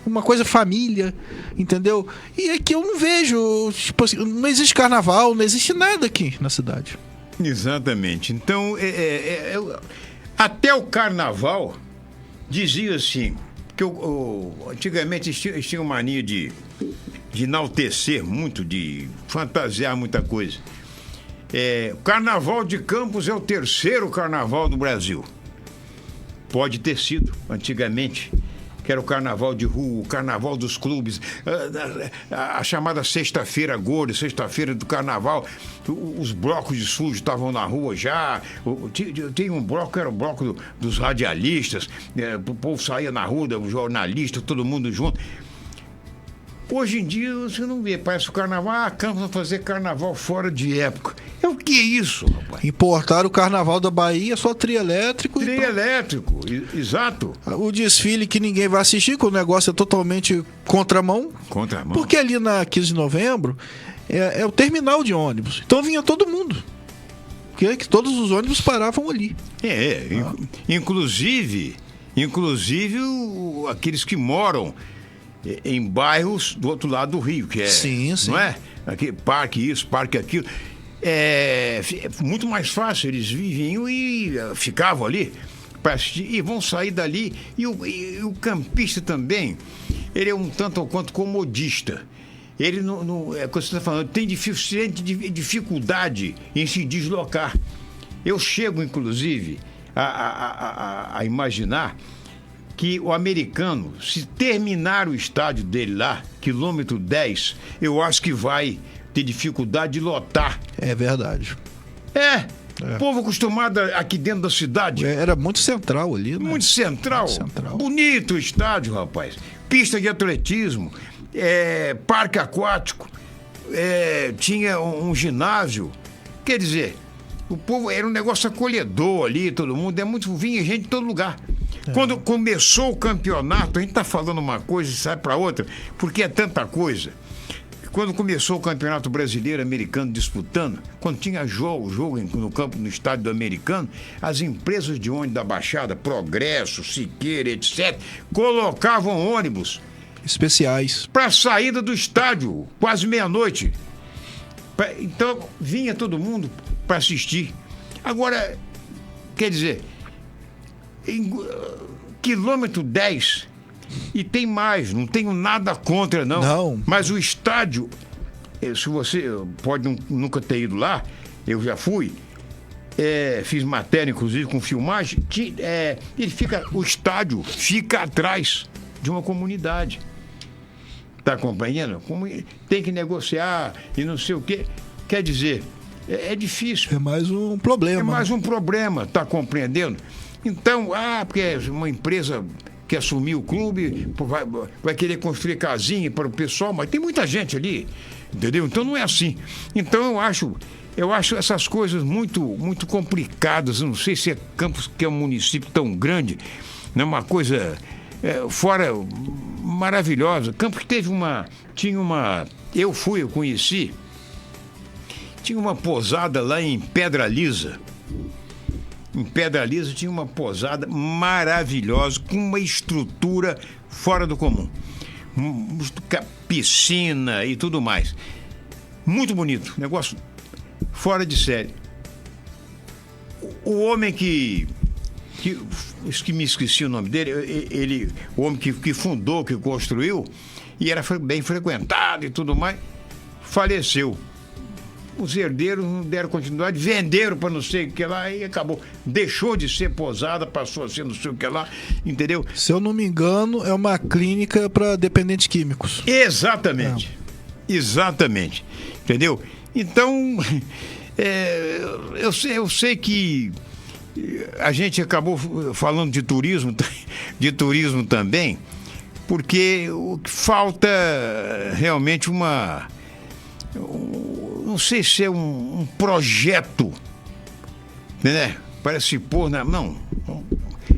uma coisa família, entendeu? E aqui eu não vejo, tipo assim, não existe carnaval, não existe nada aqui na cidade. Exatamente. Então, até o carnaval dizia assim, que antigamente eles tinham mania de enaltecer muito, de fantasiar muita coisa. O Carnaval de Campos é o terceiro carnaval do Brasil. Pode ter sido, antigamente, que era o carnaval de rua, o carnaval dos clubes, a chamada sexta-feira gorda, sexta-feira do carnaval, os blocos de sujo estavam na rua já, tinha um bloco que era o bloco dos radialistas, o povo saía na rua, o jornalista, todo mundo junto. Hoje em dia você não vê, parece o carnaval, Campos vai fazer carnaval fora de época. É o que é isso, rapaz? Importaram o carnaval da Bahia, só trio elétrico. Trio elétrico, exato. O desfile que ninguém vai assistir, que o negócio é totalmente contramão. Contramão. Porque ali na 15 de novembro é o terminal de ônibus. Então vinha todo mundo. Porque todos os ônibus paravam ali. Inclusive aqueles que moram em bairros do outro lado do Rio, que é, sim. Não é? Aqui, parque isso, parque aquilo. É muito mais fácil, eles viviam e ficavam ali para assistir, e vão sair dali. E o campista também, ele é um tanto ou quanto comodista. Ele não é o que você está falando, tem dificuldade em se deslocar. Eu chego, inclusive, a imaginar que o americano, se terminar o estádio dele lá, quilômetro 10, eu acho que vai ter dificuldade de lotar. É verdade. Povo acostumado aqui dentro da cidade. Era muito central ali, né? Muito central. Bonito o estádio, rapaz. Pista de atletismo, parque aquático, tinha um ginásio. Quer dizer, o povo era um negócio acolhedor ali, todo mundo. Vinha gente de todo lugar. Quando começou o campeonato, a gente está falando uma coisa e sai para outra, porque é tanta coisa. Quando começou o Campeonato Brasileiro Americano disputando, quando tinha jogo no campo, no estádio do Americano, as empresas de ônibus da Baixada, Progresso, Siqueira, etc., colocavam ônibus especiais para a saída do estádio, quase meia-noite. Então, vinha todo mundo para assistir. Agora, quer dizer, em quilômetro 10, e tem mais, não tenho nada contra, não. Mas o estádio, se você pode nunca ter ido lá, eu já fui, fiz matéria, inclusive, com filmagem, o estádio fica atrás de uma comunidade. Está acompanhando? Tem que negociar e não sei o quê. Quer dizer, é difícil. É mais um problema. É mais um problema, está compreendendo? Então, porque uma empresa que assumiu o clube vai querer construir casinha para o pessoal, mas tem muita gente ali, entendeu? Então não é assim. Então eu acho essas coisas muito, muito complicadas. Eu não sei se é Campos, que é um município tão grande, não é uma coisa fora maravilhosa. Campos eu conheci, tinha uma pousada lá em Pedra Lisa. Em Pedra Lisa tinha uma pousada maravilhosa, com uma estrutura fora do comum. Piscina e tudo mais. Muito bonito, negócio fora de série. O homem que me esqueci o nome dele, o homem que fundou, que construiu, e era bem frequentado e tudo mais, faleceu. Os herdeiros não deram continuidade, venderam para não sei o que lá e acabou. Deixou de ser pousada, passou a ser não sei o que lá, entendeu? Se eu não me engano, é uma clínica para dependentes químicos. Exatamente. Exatamente. Entendeu? Então, eu sei que a gente acabou falando de turismo também, porque o que falta realmente não sei se é um projeto, né? Parece pôr não.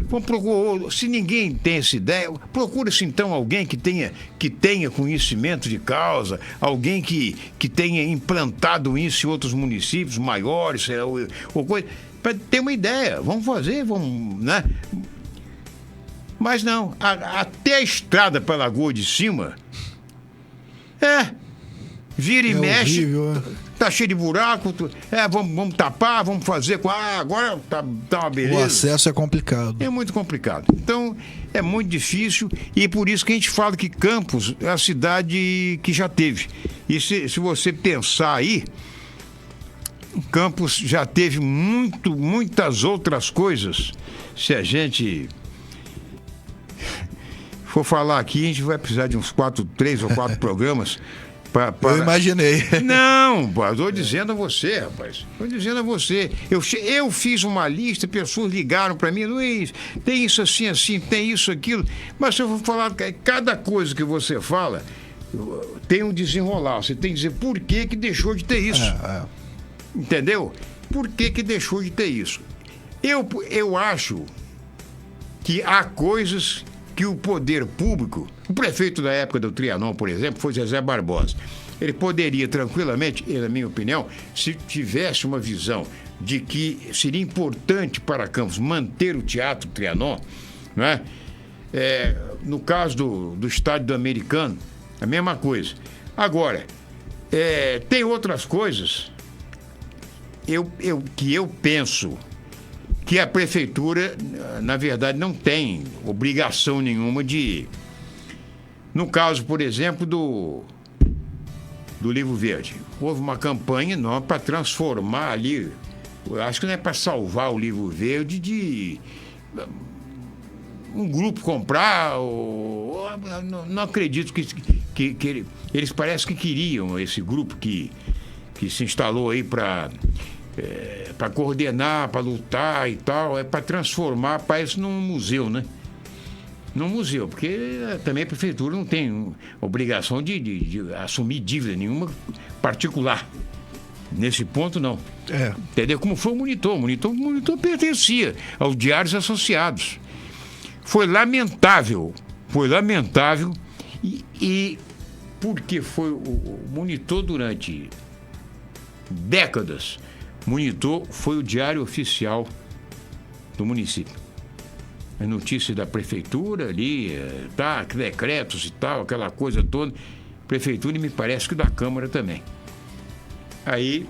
Vamos procurar, se ninguém tem essa ideia, procura-se então alguém que tenha conhecimento de causa, alguém que tenha implantado isso em outros municípios maiores, ou coisa, para ter uma ideia. Vamos fazer, né? Mas não, até a estrada para a Lagoa de Cima vira e mexe, horrível, tá cheio de buraco, vamos tapar, vamos fazer agora tá uma beleza. O acesso é complicado. É muito complicado. Então, é muito difícil, e por isso que a gente fala que Campos é a cidade que já teve. E se você pensar aí, Campos já teve muitas outras coisas, se a gente for falar aqui, a gente vai precisar de uns 3 ou 4 programas. Eu imaginei. Não, estou dizendo a você, rapaz. Estou dizendo a você. Eu fiz uma lista, pessoas ligaram para mim, Luiz, tem isso assim, assim, tem isso, aquilo. Mas se eu for falar, cada coisa que você fala tem um desenrolar. Você tem que dizer por que deixou de ter isso. Entendeu? Por que deixou de ter isso? Eu acho que há coisas que o poder público, o prefeito da época do Trianon, por exemplo, foi Zezé Barbosa. Ele poderia tranquilamente, na minha opinião, se tivesse uma visão de que seria importante para Campos manter o Teatro Trianon, não é? No caso do estádio do Americano, a mesma coisa. Agora, tem outras coisas que eu penso que a prefeitura, na verdade, não tem obrigação nenhuma de... No caso, por exemplo, do Livro Verde. Houve uma campanha para transformar ali, eu acho que não é para salvar o Livro Verde, de um grupo comprar, não acredito que eles parecem que queriam esse grupo que se instalou aí para coordenar, para lutar e tal, para transformar, parece num museu, né? Num museu, porque também a prefeitura não tem obrigação de assumir dívida nenhuma particular. Nesse ponto, não. Entendeu? Como foi o Monitor. O Monitor pertencia aos Diários Associados. Foi lamentável e porque foi o Monitor durante décadas. Monitor foi o diário oficial do município. A notícia da prefeitura ali, decretos e tal, aquela coisa toda. Prefeitura e me parece que da Câmara também. Aí,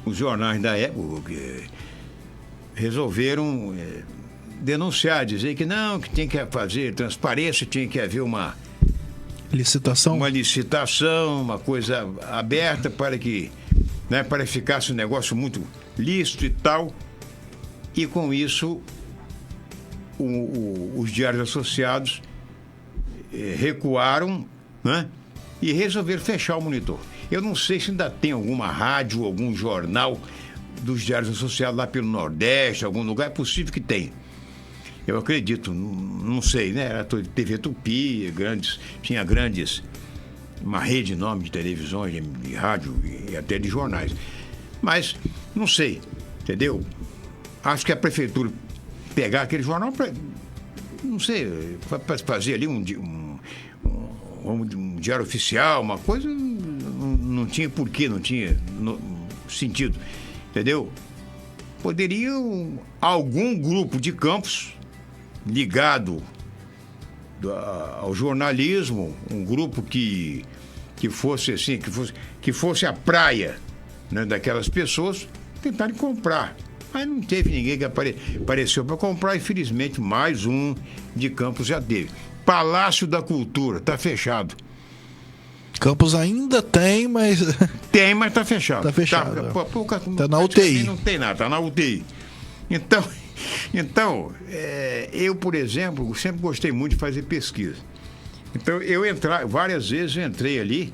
os jornais da época resolveram denunciar, dizer que não, que tem que fazer transparência, tinha que haver uma licitação, uma coisa aberta para que, né, para ficasse um negócio muito lícito e tal. E com isso, os diários associados recuaram, né, e resolveram fechar o Monitor. Eu não sei se ainda tem alguma rádio, algum jornal dos diários associados lá pelo Nordeste, algum lugar, é possível que tenha. Eu acredito, não sei, né? Era TV Tupi, tinha uma rede enorme de televisões, de rádio e até de jornais. Mas, não sei, entendeu? Acho que a prefeitura pegar aquele jornal para, não sei, para fazer ali um diário oficial, uma coisa, não tinha porquê, não tinha sentido, entendeu? Poderia algum grupo de Campos ligado ao jornalismo, um grupo que fosse assim, que fosse a praia, né, daquelas pessoas, tentarem comprar. Mas não teve ninguém que apareceu para comprar, infelizmente mais um de Campos já teve. Palácio da Cultura, está fechado. Campos ainda tem, mas... Tem, mas está fechado. Está fechado. Tá na UTI. Não tem nada, está na UTI. Então, eu, por exemplo, sempre gostei muito de fazer pesquisa. Então, várias vezes eu entrei ali,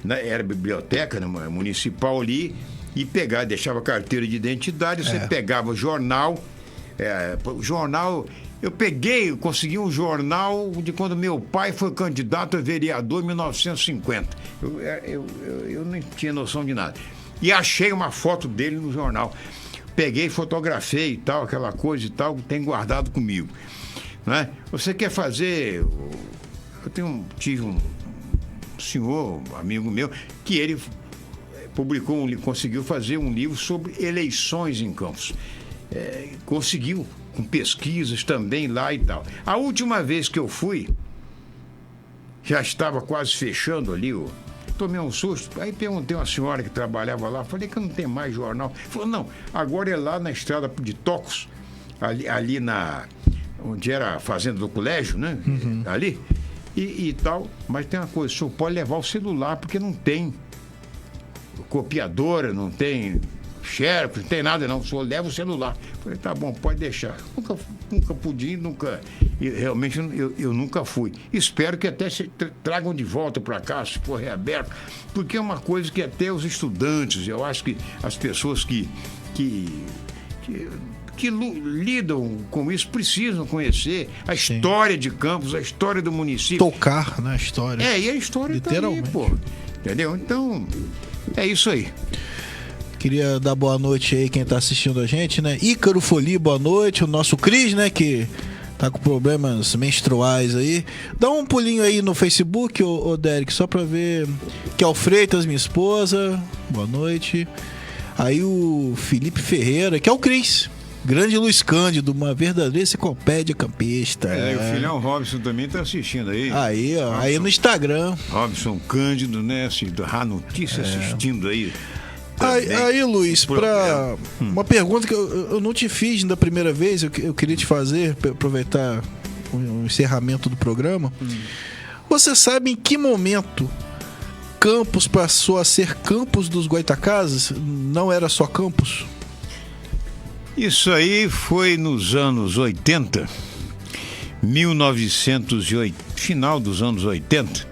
era biblioteca, né, municipal ali, e deixava carteira de identidade, você pegava jornal, eu consegui um jornal de quando meu pai foi candidato a vereador em 1950. Eu não tinha noção de nada. E achei uma foto dele no jornal. Peguei, fotografei e tal, aquela coisa e tal, tem guardado comigo. Né? Você quer fazer... Eu tive um senhor, amigo meu, que ele conseguiu fazer um livro sobre eleições em Campos. Conseguiu, com pesquisas também lá e tal. A última vez que eu fui, já estava quase fechando ali, tomei um susto, aí perguntei a uma senhora que trabalhava lá, falei que não tem mais jornal. Falou, não, agora é lá na estrada de Tocos, ali onde era a fazenda do colégio, né? Uhum. Ali, e tal, mas tem uma coisa, o senhor pode levar o celular, porque não tem copiadora, não tem xerox, não tem nada não, o senhor leva o celular. Falei, tá bom, pode deixar. Nunca pude ir, nunca E realmente eu nunca fui. Espero que até se tragam de volta para cá, se for reaberto, porque é uma coisa que até os estudantes, eu acho que as pessoas que lidam com isso precisam conhecer a história de Campos, a história do município. Tocar na história. E a história literalmente. Tá aí, pô. Entendeu? Então, é isso aí. Queria dar boa noite aí quem tá assistindo a gente, né? Ícaro Folie, boa noite. O nosso Cris, né? Que tá com problemas menstruais aí. Dá um pulinho aí no Facebook, ô Derek, só pra ver. Kel Freitas, minha esposa. Boa noite. Aí o Felipe Ferreira, que é o Cris. Grande Luiz Cândido, uma verdadeira enciclopédia campista. O filhão Robson também tá assistindo aí. Aí, ó. Aí no Instagram. Robson Cândido, né? A notícia assistindo aí. Aí, Luiz, para uma pergunta que eu não te fiz da primeira vez, eu queria te fazer, pra aproveitar o encerramento do programa. Você sabe em que momento Campos passou a ser Campos dos Goytacazes? Não era só Campos? Isso aí foi nos anos 80, 1908, final dos anos 80,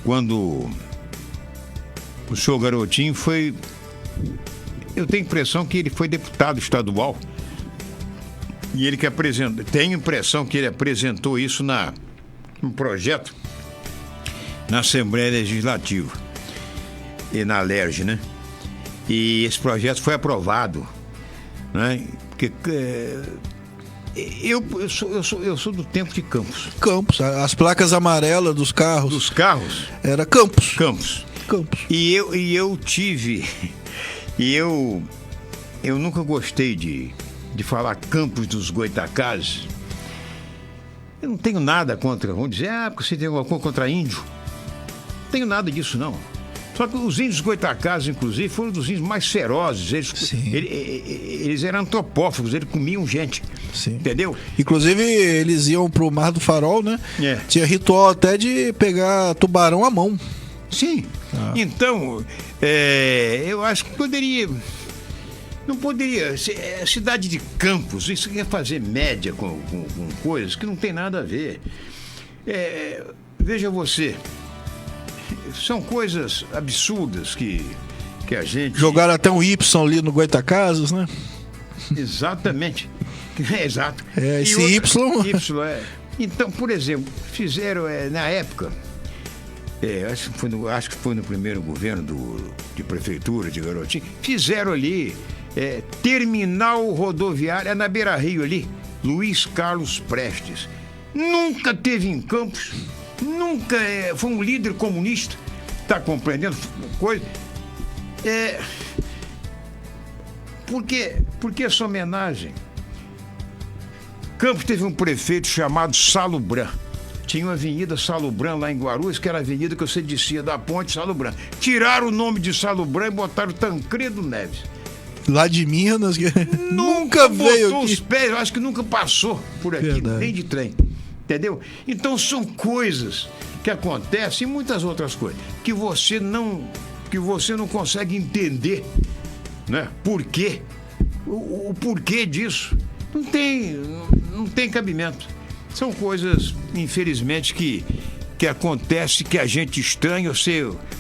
quando o senhor Garotinho foi... Eu tenho a impressão que ele foi deputado estadual. E ele que apresentou... Tenho a impressão que ele apresentou isso num projeto na Assembleia Legislativa e na LERJ, né? E esse projeto foi aprovado, né? Porque eu sou do tempo de Campos. Campos, as placas amarelas dos carros. Dos carros? Era Campos. Campos. E eu tive... E eu nunca gostei de falar Campos dos Goytacazes. Eu não tenho nada contra... Vamos dizer, porque você tem alguma coisa contra índio. Não tenho nada disso, não. Só que os índios Goytacazes, inclusive, foram dos índios mais ferozes. Eles eram antropófagos, eles comiam gente. Sim. Entendeu? Inclusive, eles iam pro Mar do Farol, né? Tinha ritual até de pegar tubarão à mão. Sim. Então, eu acho que poderia... Não poderia... A cidade de Campos, isso quer fazer média com coisas que não tem nada a ver. Veja você, são coisas absurdas que a gente... Jogaram até um Y ali no Goytacazes, né? Exatamente. Exato. Esse outra, Y. Então, por exemplo, fizeram na época... acho que foi no primeiro governo de prefeitura de Garotinho, fizeram ali terminal rodoviária na Beira Rio ali, Luiz Carlos Prestes. Nunca teve em Campos, nunca foi um líder comunista, tá compreendendo? Coisa. Por que essa homenagem? Campos teve um prefeito chamado Salubran. Tinha uma avenida Salubran lá em Guarulhos, que era a avenida que você descia da ponte Salubran. Tiraram o nome de Salubran e botaram Tancredo Neves. Lá de Minas, que nunca veio botou aqui. Os pés, eu acho que nunca passou por aqui, verdade. Nem de trem. Entendeu? Então são coisas que acontecem e muitas outras coisas que você não consegue entender, né? Por quê? O porquê disso não tem cabimento. São coisas, infelizmente, que acontece, que a gente estranha.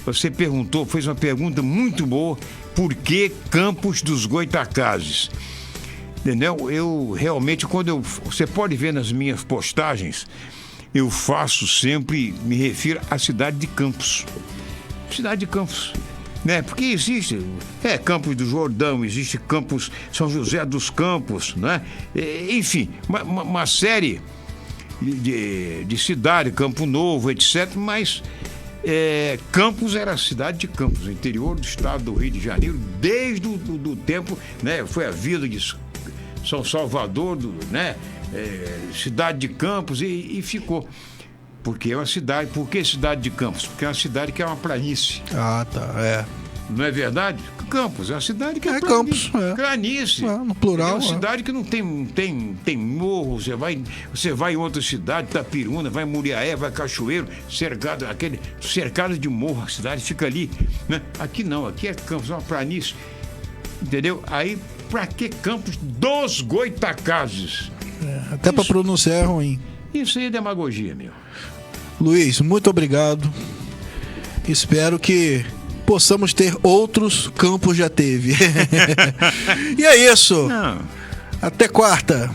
Você perguntou, fez uma pergunta muito boa: por que Campos dos Goytacazes? Entendeu? Eu realmente, você pode ver nas minhas postagens, eu faço sempre, me refiro à cidade de Campos. Cidade de Campos. Né? Porque existe Campos do Jordão, existe Campos São José dos Campos, né? Enfim, uma série de cidade, Campo Novo, etc. Mas Campos era a cidade de Campos, no interior do estado do Rio de Janeiro, desde o tempo, né? Foi a vila de São Salvador, né? Cidade de Campos e ficou. Porque é uma cidade. Por que cidade de Campos? Porque é uma cidade que é uma planície. Ah, tá. Não é verdade? Campos é uma cidade que é Campos, planície. No plural. É uma cidade que não tem morro. Você vai em outra cidade, Itapiruna, vai em Muriaé, vai Cachoeiro, cercado de morro, a cidade fica ali. Né? Aqui não, aqui é Campos, é uma planície. Entendeu? Aí, pra que Campos dos Goytacazes? Até para pronunciar é ruim. Isso aí é demagogia, meu. Luiz, muito obrigado. Espero que possamos ter outros campos já teve. E é isso. Não. Até quarta.